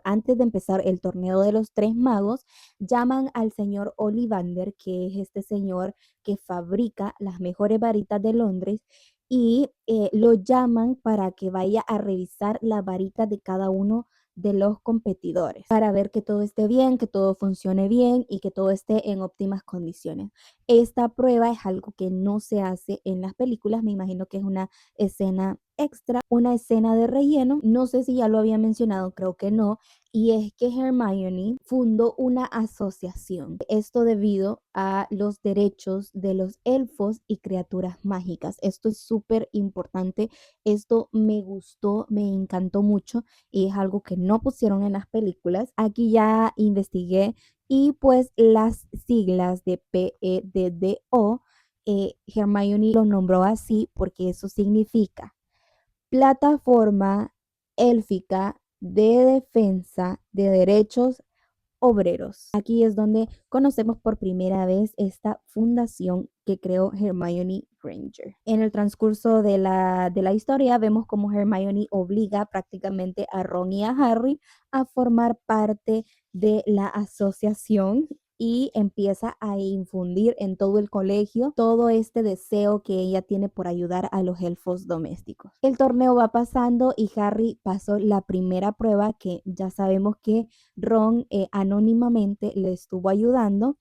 antes de empezar el torneo de los tres magos, llaman al señor Ollivander, que es este señor que fabrica las mejores varitas de Londres y lo llaman para que vaya a revisar la varita de cada uno de los competidores para ver que todo esté bien, que todo funcione bien y que todo esté en óptimas condiciones. Esta prueba es algo que no se hace en las películas, me imagino que es una escena extra, una escena de relleno, no sé si ya lo había mencionado, creo que no, y es que Hermione fundó una asociación. Esto debido a los derechos de los elfos y criaturas mágicas. Esto es súper importante. Esto me gustó, me encantó mucho y es algo que no pusieron en las películas. Aquí ya investigué y pues las siglas de PEDDO, Hermione lo nombró así porque eso significa Plataforma Élfica de Defensa de Derechos Obreros. Aquí es donde conocemos por primera vez esta fundación que creó Hermione Granger. En el transcurso de la historia vemos cómo Hermione obliga prácticamente a Ron y a Harry a formar parte de la asociación y empieza a infundir en todo el colegio todo este deseo que ella tiene por ayudar a los elfos domésticos. El torneo va pasando y Harry pasó la primera prueba que ya sabemos que Ron anónimamente le estuvo ayudando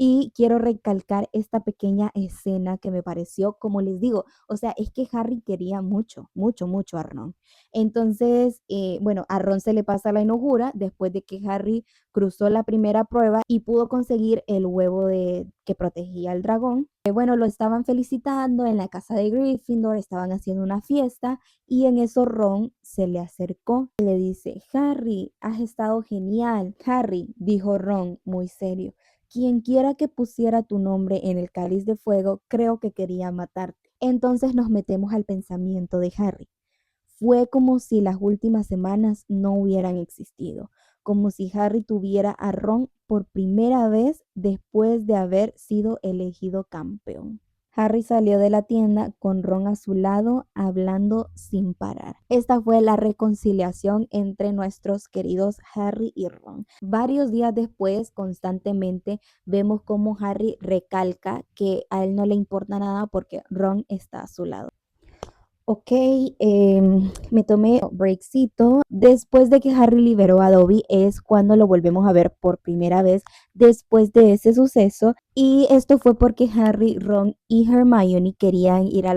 y quiero recalcar esta pequeña escena que me pareció, como les digo, o sea, es que Harry quería mucho, mucho, mucho a Ron. Entonces, bueno, a Ron se le pasa la enojura después de que Harry cruzó la primera prueba y pudo conseguir el huevo que protegía al dragón. Bueno, lo estaban felicitando en la casa de Gryffindor, estaban haciendo una fiesta y en eso Ron se le acercó y le dice, Harry, has estado genial. Harry, dijo Ron muy serio, quien quiera que pusiera tu nombre en el cáliz de fuego, creo que quería matarte. Entonces nos metemos al pensamiento de Harry. Fue como si las últimas semanas no hubieran existido, como si Harry tuviera a Ron por primera vez después de haber sido elegido campeón. Harry salió de la tienda con Ron a su lado, hablando sin parar. Esta fue la reconciliación entre nuestros queridos Harry y Ron. Varios días después, constantemente, vemos cómo Harry recalca que a él no le importa nada porque Ron está a su lado. Ok, me tomé un breakcito. Después de que Harry liberó a Dobby es cuando lo volvemos a ver por primera vez después de ese suceso. Y esto fue porque Harry, Ron y Hermione querían ir a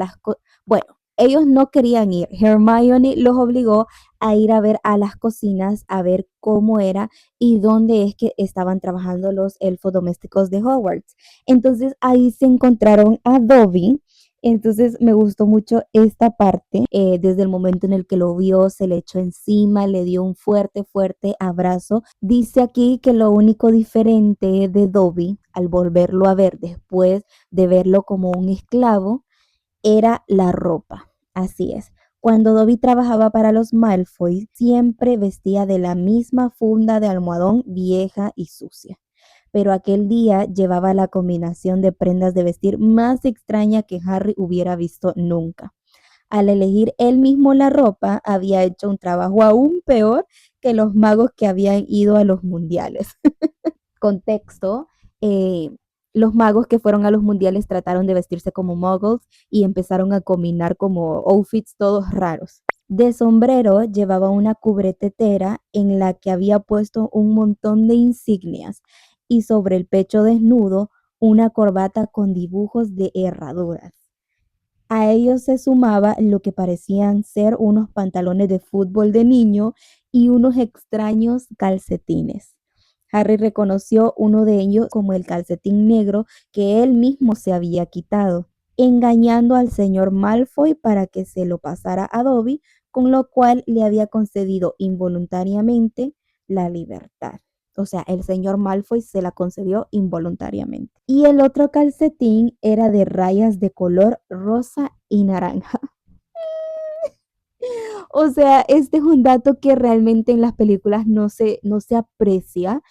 Bueno, ellos no querían ir. Hermione los obligó a ir a ver a las cocinas, a ver cómo era y dónde es que estaban trabajando los elfos domésticos de Hogwarts. Entonces ahí se encontraron a Dobby. Entonces me gustó mucho esta parte, desde el momento en el que lo vio, se le echó encima, le dio un fuerte, fuerte abrazo. Dice aquí que lo único diferente de Dobby al volverlo a ver después de verlo como un esclavo era la ropa. Así es. Cuando Dobby trabajaba para los Malfoy, siempre vestía de la misma funda de almohadón vieja y sucia, pero aquel día llevaba la combinación de prendas de vestir más extraña que Harry hubiera visto nunca. Al elegir él mismo la ropa, había hecho un trabajo aún peor que los magos que habían ido a los mundiales. Contexto, los magos que fueron a los mundiales trataron de vestirse como muggles y empezaron a combinar como outfits todos raros. De sombrero llevaba una cubretetera en la que había puesto un montón de insignias y sobre el pecho desnudo una corbata con dibujos de herraduras. A ellos se sumaba lo que parecían ser unos pantalones de fútbol de niño y unos extraños calcetines. Harry reconoció uno de ellos como el calcetín negro que él mismo se había quitado, engañando al señor Malfoy para que se lo pasara a Dobby, con lo cual le había concedido involuntariamente la libertad. O sea, el señor Malfoy se la concedió involuntariamente. Y el otro calcetín era de rayas de color rosa y naranja. O sea, este es un dato que realmente en las películas no se aprecia.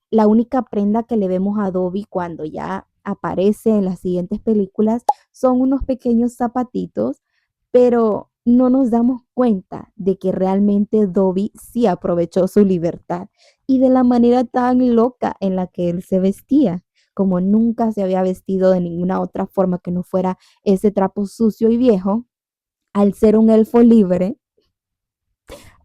La única prenda que le vemos a Dobby cuando ya aparece en las siguientes películas son unos pequeños zapatitos, pero no nos damos cuenta de que realmente Dobby sí aprovechó su libertad y de la manera tan loca en la que él se vestía, como nunca se había vestido de ninguna otra forma que no fuera ese trapo sucio y viejo. Al ser un elfo libre,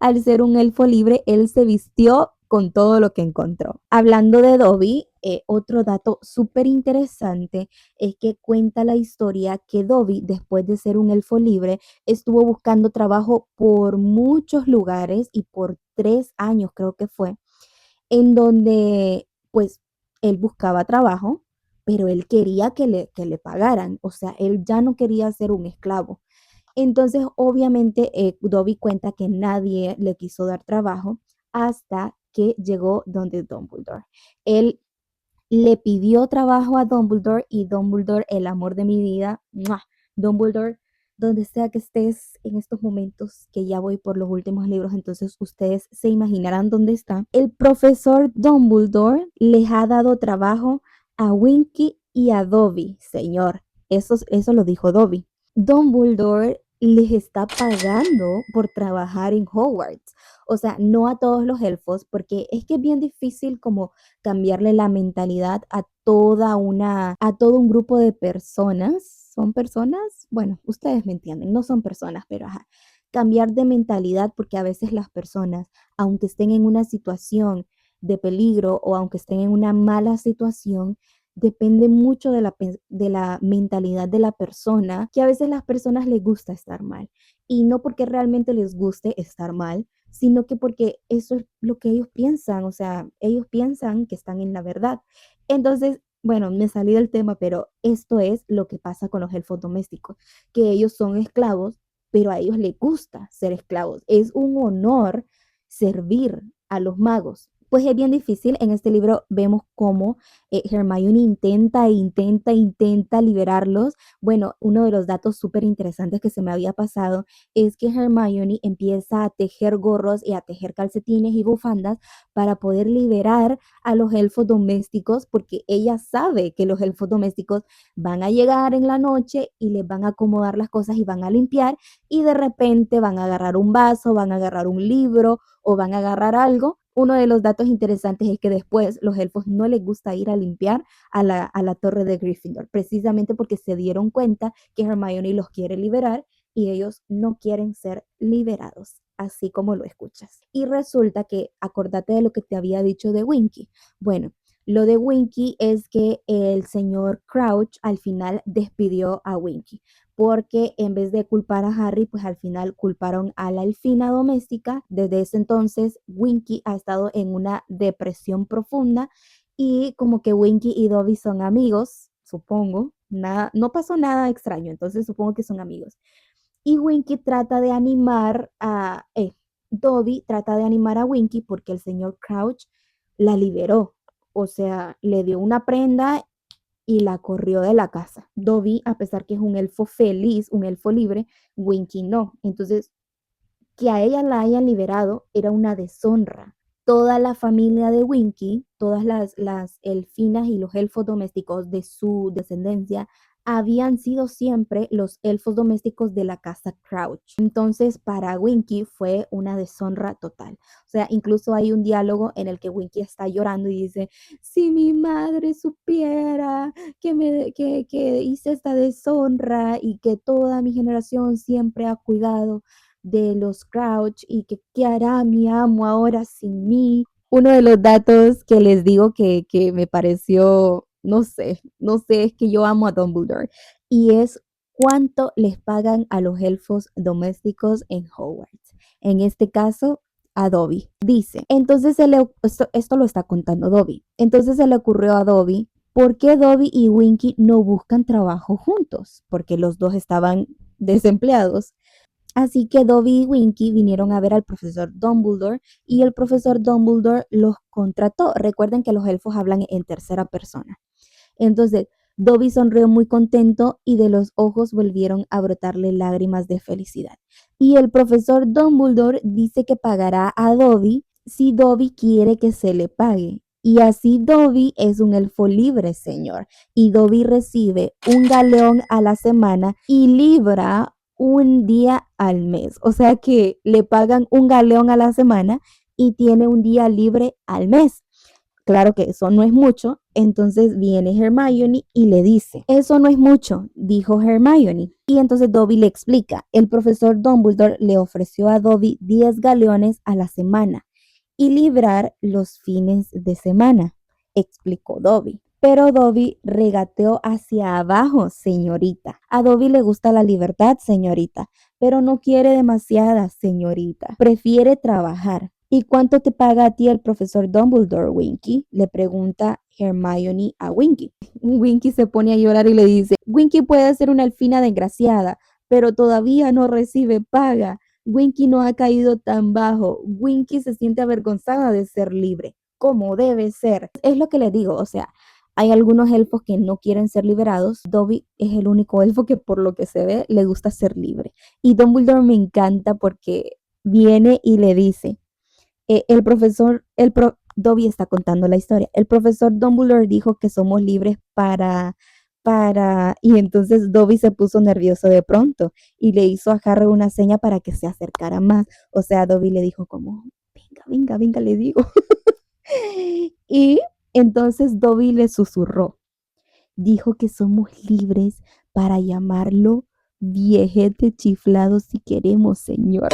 al ser un elfo libre, él se vistió con todo lo que encontró. Hablando de Dobby, otro dato súper interesante es que cuenta la historia que Dobby, después de ser un elfo libre, estuvo buscando trabajo por muchos lugares y por 3 años creo que fue, en donde pues él buscaba trabajo, pero él quería que le pagaran, o sea, él ya no quería ser un esclavo. Entonces, obviamente, Dobby cuenta que nadie le quiso dar trabajo hasta que llegó donde Dumbledore. Él le pidió trabajo a Dumbledore y Dumbledore, el amor de mi vida, ¡mua! Dumbledore, donde sea que estés en estos momentos, que ya voy por los últimos libros, entonces ustedes se imaginarán dónde está. El profesor Dumbledore les ha dado trabajo a Winky y a Dobby, señor. Eso lo dijo Dobby. Dumbledore les está pagando por trabajar en Hogwarts. O sea, no a todos los elfos, porque es que es bien difícil como cambiarle la mentalidad a todo un grupo de personas. ¿Son personas? Bueno, ustedes me entienden, no son personas, pero ajá. Cambiar de mentalidad porque a veces las personas, aunque estén en una situación de peligro o aunque estén en una mala situación, depende mucho de la mentalidad de la persona, que a veces las personas les gusta estar mal. Y no porque realmente les guste estar mal, sino que porque eso es lo que ellos piensan, o sea, ellos piensan que están en la verdad. Entonces, bueno, me salí del tema, pero esto es lo que pasa con los elfos domésticos, que ellos son esclavos, pero a ellos les gusta ser esclavos. Es un honor servir a los magos. Pues es bien difícil. En este libro vemos cómo Hermione intenta liberarlos. Bueno, uno de los datos súper interesantes que se me había pasado es que Hermione empieza a tejer gorros y a tejer calcetines y bufandas para poder liberar a los elfos domésticos, porque ella sabe que los elfos domésticos van a llegar en la noche y les van a acomodar las cosas y van a limpiar y de repente van a agarrar un vaso, van a agarrar un libro o van a agarrar algo. Uno de los datos interesantes es que después los elfos no les gusta ir a limpiar a la torre de Gryffindor, precisamente porque se dieron cuenta que Hermione los quiere liberar y ellos no quieren ser liberados, así como lo escuchas. Y resulta que, acordate de lo que te había dicho de Winky. Bueno, lo de Winky es que el señor Crouch al final despidió a Winky, porque en vez de culpar a Harry, pues al final culparon a la elfina doméstica. Desde ese entonces, Winky ha estado en una depresión profunda y como que Winky y Dobby son amigos, supongo. Nada, no pasó nada extraño, entonces supongo que son amigos. Y Winky trata de animar a, Dobby trata de animar a Winky porque el señor Crouch la liberó. O sea, le dio una prenda y la corrió de la casa. Dobby, a pesar que es un elfo feliz, un elfo libre, Winky no. Entonces, que a ella la hayan liberado era una deshonra. Toda la familia de Winky, todas las elfinas y los elfos domésticos de su descendencia, habían sido siempre los elfos domésticos de la casa Crouch. Entonces, para Winky fue una deshonra total. O sea, incluso hay un diálogo en el que Winky está llorando y dice, si mi madre supiera que hice esta deshonra y que toda mi generación siempre ha cuidado de los Crouch y que qué hará mi amo ahora sin mí. Uno de los datos que les digo que me pareció, no sé, es que yo amo a Dumbledore y es cuánto les pagan a los elfos domésticos en Hogwarts. En este caso, a Dobby. Dice, entonces esto lo está contando Dobby. Entonces se le ocurrió a Dobby, ¿por qué Dobby y Winky no buscan trabajo juntos? Porque los dos estaban desempleados. Así que Dobby y Winky vinieron a ver al profesor Dumbledore y el profesor Dumbledore los contrató. Recuerden que los elfos hablan en tercera persona. Entonces, Dobby sonrió muy contento y de los ojos volvieron a brotarle lágrimas de felicidad. Y el profesor Dumbledore dice que pagará a Dobby si Dobby quiere que se le pague. Y así Dobby es un elfo libre, señor. Y Dobby recibe un galeón a la semana y libra un día al mes. O sea que le pagan un galeón a la semana y tiene un día libre al mes. Claro que eso no es mucho, entonces viene Hermione y le dice, eso no es mucho, dijo Hermione. Y entonces Dobby le explica, el profesor Dumbledore le ofreció a Dobby 10 galeones a la semana y librar los fines de semana, explicó Dobby. Pero Dobby regateó hacia abajo, señorita. A Dobby le gusta la libertad, señorita, pero no quiere demasiada, señorita. Prefiere trabajar. ¿Y cuánto te paga a ti el profesor Dumbledore, Winky? Le pregunta Hermione a Winky. Winky se pone a llorar y le dice, Winky puede ser una elfina desgraciada, pero todavía no recibe paga. Winky no ha caído tan bajo. Winky se siente avergonzada de ser libre, como debe ser. Es lo que le digo, o sea, hay algunos elfos que no quieren ser liberados. Dobby es el único elfo que por lo que se ve le gusta ser libre. Y Dumbledore me encanta porque viene y le dice, el profesor, Dobby está contando la historia. El profesor Dumbledore dijo que somos libres y entonces Dobby se puso nervioso de pronto y le hizo a Harry una seña para que se acercara más. O sea, Dobby le dijo como, venga, venga, venga, le digo. Y entonces Dobby le susurró, dijo que somos libres para llamarlo viejete chiflado si queremos, señor.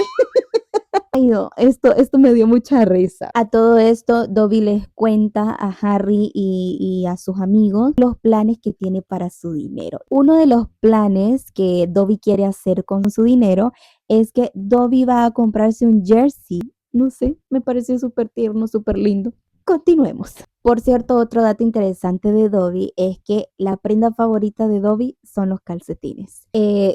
Ay, no, esto me dio mucha risa. A todo esto, Dobby les cuenta a Harry y a sus amigos los planes que tiene para su dinero. Uno de los planes que Dobby quiere hacer con su dinero es que Dobby va a comprarse un jersey. No sé, me pareció súper tierno, súper lindo. Continuemos. Por cierto, otro dato interesante de Dobby es que la prenda favorita de Dobby son los calcetines.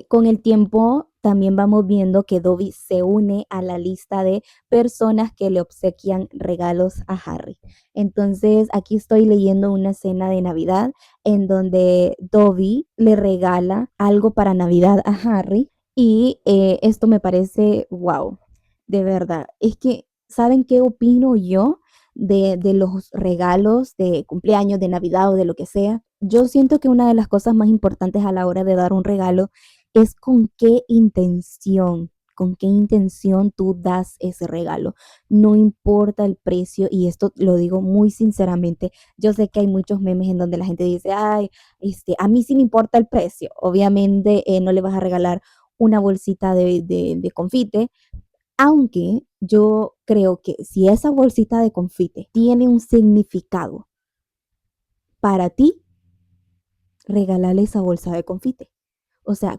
Con el tiempo también vamos viendo que Dobby se une a la lista de personas que le obsequian regalos a Harry. Entonces, aquí estoy leyendo una escena de Navidad en donde Dobby le regala algo para Navidad a Harry y esto me parece wow, de verdad. Es que, ¿saben qué opino yo de los regalos de cumpleaños, de Navidad o de lo que sea? Yo siento que una de las cosas más importantes a la hora de dar un regalo es con qué intención tú das ese regalo. No importa el precio, y esto lo digo muy sinceramente. Yo sé que hay muchos memes en donde la gente dice, ay, a mí sí me importa el precio. Obviamente no le vas a regalar una bolsita de confite, aunque yo creo que si esa bolsita de confite tiene un significado para ti, regálale esa bolsa de confite. O sea,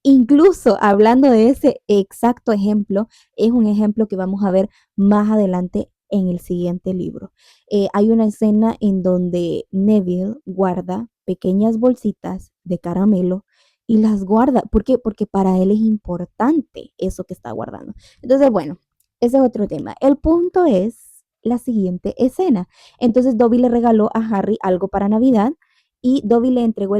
incluso hablando de ese exacto ejemplo, es un ejemplo que vamos a ver más adelante en el siguiente libro. Hay una escena en donde Neville guarda pequeñas bolsitas de caramelo y las guarda. ¿Por qué? Porque para él es importante eso que está guardando. Entonces, bueno, ese es otro tema. El punto es la siguiente escena. Entonces, Dobby le regaló a Harry algo para Navidad y Dobby le entregó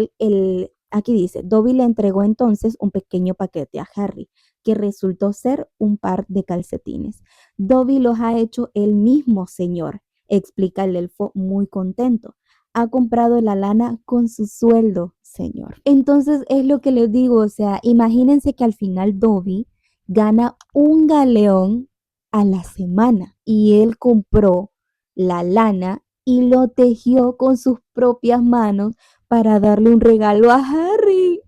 aquí dice, Dobby le entregó entonces un pequeño paquete a Harry, que resultó ser un par de calcetines. Dobby los ha hecho él mismo, señor, explica el elfo muy contento. Ha comprado la lana con su sueldo, señor. Entonces es lo que les digo, o sea, imagínense que al final Dobby gana un galeón a la semana y él compró la lana y lo tejió con sus propias manos para darle un regalo a Harry.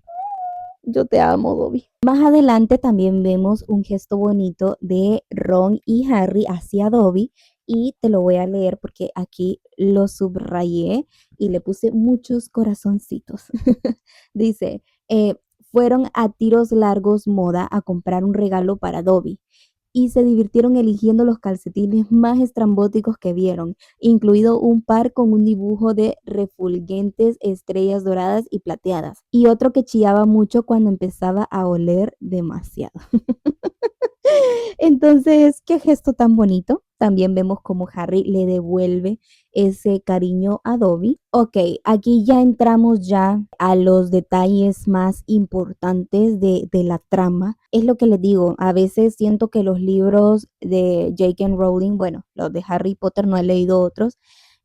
Yo te amo, Dobby. Más adelante también vemos un gesto bonito de Ron y Harry hacia Dobby y te lo voy a leer porque aquí lo subrayé y le puse muchos corazoncitos. Dice, fueron a tiros largos moda a comprar un regalo para Dobby y se divirtieron eligiendo los calcetines más estrambóticos que vieron, incluido un par con un dibujo de refulgentes estrellas doradas y plateadas, y otro que chillaba mucho cuando empezaba a oler demasiado. Entonces, qué gesto tan bonito. También vemos cómo Harry le devuelve ese cariño a Dobby. Ok, aquí ya entramos ya a los detalles más importantes de la trama. Es lo que les digo, a veces siento que los libros de J.K. Rowling, bueno, los de Harry Potter, no he leído otros,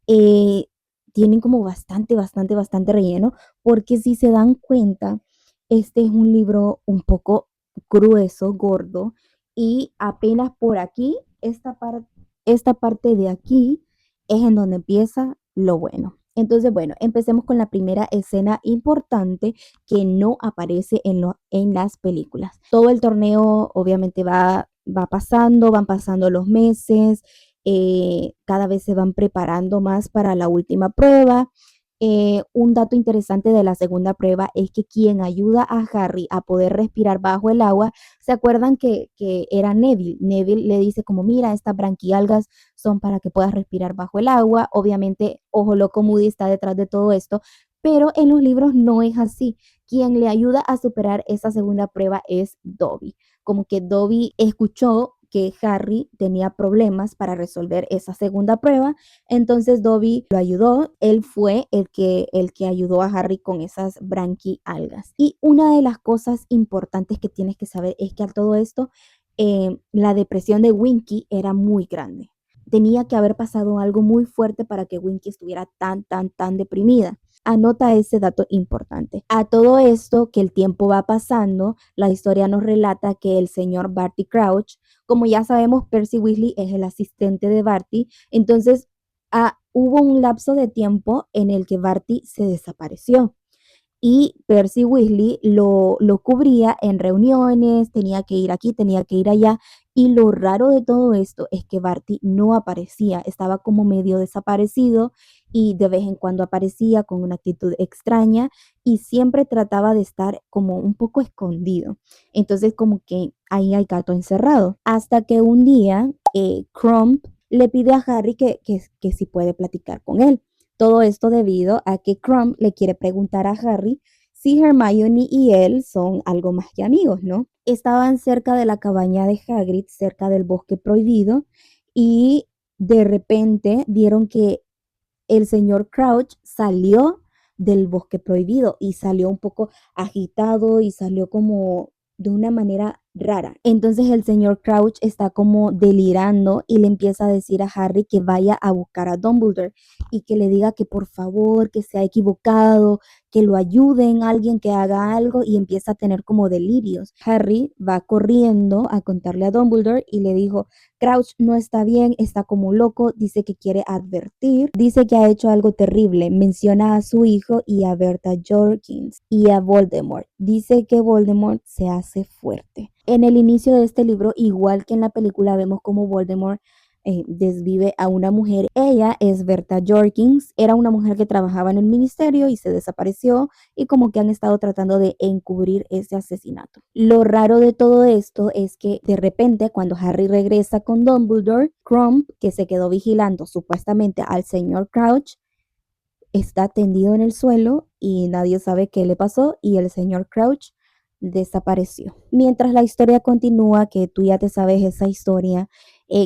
eh, tienen como bastante relleno, porque si se dan cuenta, este es un libro un poco grueso, gordo, y apenas por aquí, esta parte de aquí es en donde empieza lo bueno. Entonces, bueno, empecemos con la primera escena importante que no aparece en las películas. Todo el torneo obviamente va pasando, van pasando los meses, cada vez se van preparando más para la última prueba. Un dato interesante de la segunda prueba es que quien ayuda a Harry a poder respirar bajo el agua, ¿se acuerdan que era Neville? Neville le dice como, mira, estas branquialgas son para que puedas respirar bajo el agua. Obviamente, Ojo Loco Moody está detrás de todo esto, pero en los libros no es así. Quien le ayuda a superar esa segunda prueba es Dobby. Como que Dobby escuchó que Harry tenía problemas para resolver esa segunda prueba, entonces Dobby lo ayudó, él fue el que ayudó a Harry con esas branquialgas. Y una de las cosas importantes que tienes que saber es que a todo esto, la depresión de Winky era muy grande. Tenía que haber pasado algo muy fuerte para que Winky estuviera tan deprimida. Anota ese dato importante. A todo esto, que el tiempo va pasando, la historia nos relata que el señor Barty Crouch, como ya sabemos, Percy Weasley es el asistente de Barty, entonces hubo un lapso de tiempo en el que Barty se desapareció y Percy Weasley lo cubría en reuniones, tenía que ir aquí, tenía que ir allá. Y lo raro de todo esto es que Barty no aparecía, estaba como medio desaparecido y de vez en cuando aparecía con una actitud extraña y siempre trataba de estar como un poco escondido. Entonces como que ahí hay gato encerrado. Hasta que un día Crump le pide a Harry que si puede platicar con él. Todo esto debido a que Crumb le quiere preguntar a Harry si Hermione y él son algo más que amigos, ¿no? Estaban cerca de la cabaña de Hagrid, cerca del bosque prohibido, y de repente vieron que el señor Crouch salió del bosque prohibido y salió un poco agitado y salió como de una manera rara. Entonces el señor Crouch está como delirando y le empieza a decir a Harry que vaya a buscar a Dumbledore y que le diga que por favor, que se ha equivocado, que lo ayuden, alguien que haga algo y empieza a tener como delirios. Harry va corriendo a contarle a Dumbledore y le dijo, Crouch no está bien, está como loco, dice que quiere advertir, dice que ha hecho algo terrible, menciona a su hijo y a Bertha Jorkins y a Voldemort. Dice que Voldemort se hace fuerte. En el inicio de este libro, igual que en la película, vemos como Voldemort desvive a una mujer. Ella es Bertha Jorkins, era una mujer que trabajaba en el ministerio y se desapareció y como que han estado tratando de encubrir ese asesinato. Lo raro de todo esto es que de repente cuando Harry regresa con Dumbledore, Crumb, que se quedó vigilando supuestamente al señor Crouch, está tendido en el suelo y nadie sabe qué le pasó y el señor Crouch desapareció. Mientras la historia continúa, que tú ya te sabes esa historia,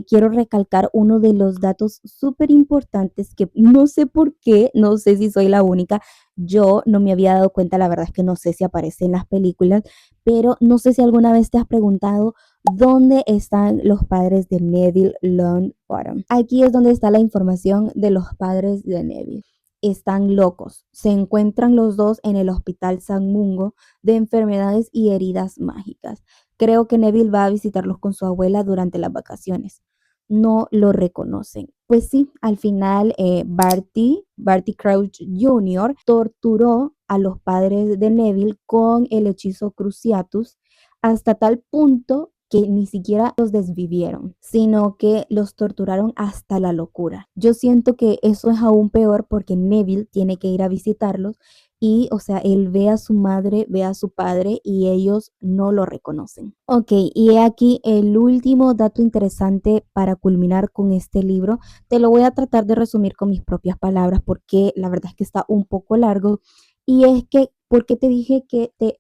quiero recalcar uno de los datos súper importantes que no sé por qué, no sé si soy la única, yo no me había dado cuenta, la verdad es que no sé si aparece en las películas, pero no sé si alguna vez te has preguntado dónde están los padres de Neville Longbottom. Aquí es donde está la información de los padres de Neville. Están locos. Se encuentran los dos en el Hospital San Mungo de enfermedades y heridas mágicas. Creo que Neville va a visitarlos con su abuela durante las vacaciones. No lo reconocen. Pues sí, al final Barty Crouch Jr. torturó a los padres de Neville con el hechizo Cruciatus hasta tal punto que ni siquiera los desvivieron, sino que los torturaron hasta la locura. Yo siento que eso es aún peor porque Neville tiene que ir a visitarlos y, o sea, él ve a su madre, ve a su padre y ellos no lo reconocen. Ok, y he aquí el último dato interesante para culminar con este libro. Te lo voy a tratar de resumir con mis propias palabras porque la verdad es que está un poco largo. Y es que, ¿por qué te dije que te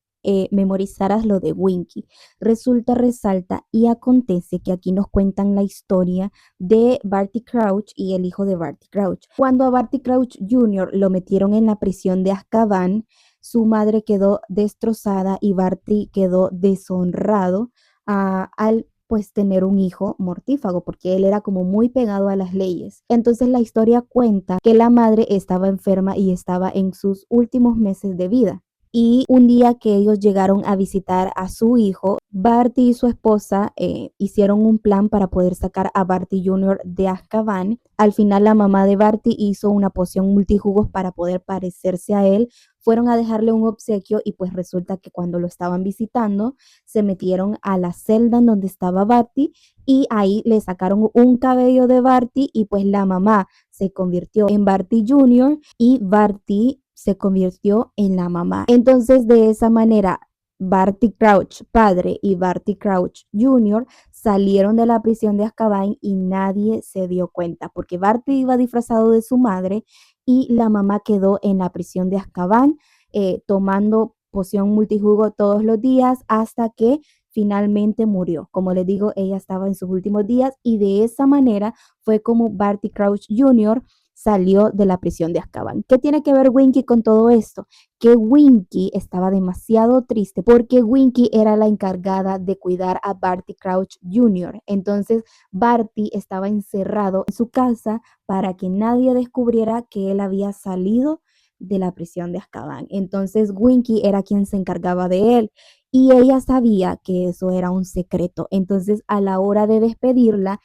memorizaras lo de Winky? Resulta, resalta y acontece que aquí nos cuentan la historia de Barty Crouch y el hijo de Barty Crouch. Cuando a Barty Crouch Jr. lo metieron en la prisión de Azkaban, su madre quedó destrozada y Barty quedó deshonrado al pues tener un hijo mortífago, porque él era como muy pegado a las leyes. Entonces la historia cuenta que la madre estaba enferma y estaba en sus últimos meses de vida. Y un día que ellos llegaron a visitar a su hijo, Barty y su esposa hicieron un plan para poder sacar a Barty Jr. de Azkaban. Al final la mamá de Barty hizo una poción multijugos para poder parecerse a él. Fueron a dejarle un obsequio y pues resulta que cuando lo estaban visitando se metieron a la celda en donde estaba Barty y ahí le sacaron un cabello de Barty y pues la mamá se convirtió en Barty Jr. y Barty se convirtió en la mamá. Entonces, de esa manera, Barty Crouch padre y Barty Crouch Jr. salieron de la prisión de Azkaban y nadie se dio cuenta porque Barty iba disfrazado de su madre y la mamá quedó en la prisión de Azkaban tomando poción multijugo todos los días hasta que finalmente murió. Como les digo, ella estaba en sus últimos días y de esa manera fue como Barty Crouch Jr. salió de la prisión de Azkaban. ¿Qué tiene que ver Winky con todo esto? Que Winky estaba demasiado triste porque Winky era la encargada de cuidar a Barty Crouch Jr. Entonces Barty estaba encerrado en su casa para que nadie descubriera que él había salido de la prisión de Azkaban. Entonces Winky era quien se encargaba de él y ella sabía que eso era un secreto. Entonces a la hora de despedirla,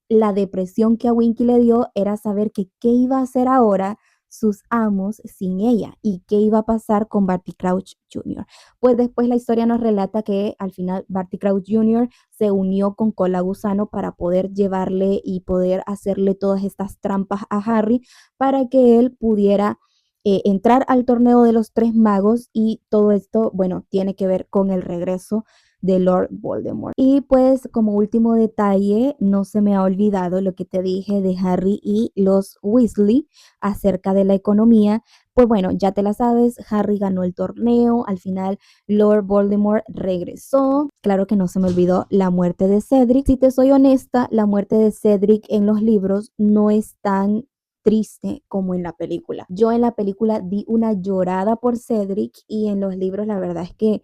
la depresión que a Winky le dio era saber que qué iba a hacer ahora sus amos sin ella y qué iba a pasar con Barty Crouch Jr. Pues después la historia nos relata que al final Barty Crouch Jr. se unió con Cola Gusano para poder llevarle y poder hacerle todas estas trampas a Harry para que él pudiera entrar al torneo de los tres magos y todo esto, bueno, tiene que ver con el regreso de Lord Voldemort. Y pues como último detalle, no se me ha olvidado lo que te dije de Harry y los Weasley acerca de la economía. Pues bueno, ya te la sabes, Harry ganó el torneo, al final Lord Voldemort regresó. Claro que no se me olvidó la muerte de Cedric. Si te soy honesta, la muerte de Cedric en los libros no es tan triste como en la película. Yo en la película di una llorada por Cedric y en los libros la verdad es que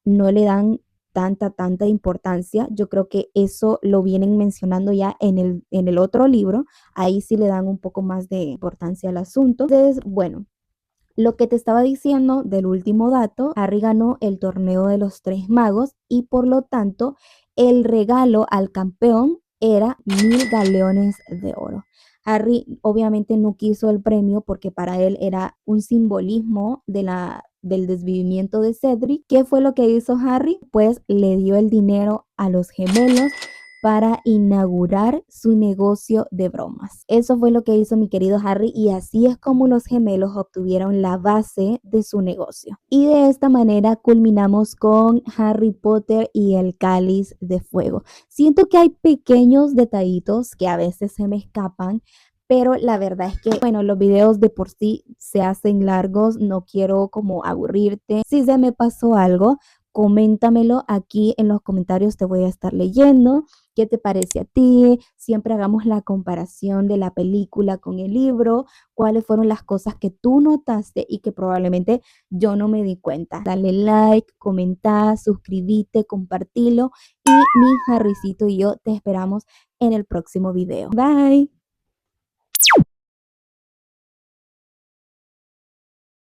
no le dan tanta importancia. Yo creo que eso lo vienen mencionando ya en el otro libro. Ahí sí le dan un poco más de importancia al asunto. Entonces, bueno, Lo que te estaba diciendo del último dato, Harry ganó el torneo de los Tres Magos y por lo tanto el regalo al campeón era 1000 galeones de oro. Harry obviamente no quiso el premio porque para él era un simbolismo del desvivimiento de Cedric. ¿Qué fue lo que hizo Harry? Pues le dio el dinero a los gemelos para inaugurar su negocio de bromas. Eso fue lo que hizo mi querido Harry y así es como los gemelos obtuvieron la base de su negocio. Y de esta manera culminamos con Harry Potter y el Cáliz de Fuego. Siento que hay pequeños detallitos que a veces se me escapan, pero la verdad es que, bueno, los videos de por sí se hacen largos, no quiero como aburrirte. Si se me pasó algo, coméntamelo aquí en los comentarios, te voy a estar leyendo. ¿Qué te parece a ti? Siempre hagamos la comparación de la película con el libro, cuáles fueron las cosas que tú notaste y que probablemente yo no me di cuenta. Dale like, comenta, suscríbete, compartilo y mi Harrycito y yo te esperamos en el próximo video. Bye.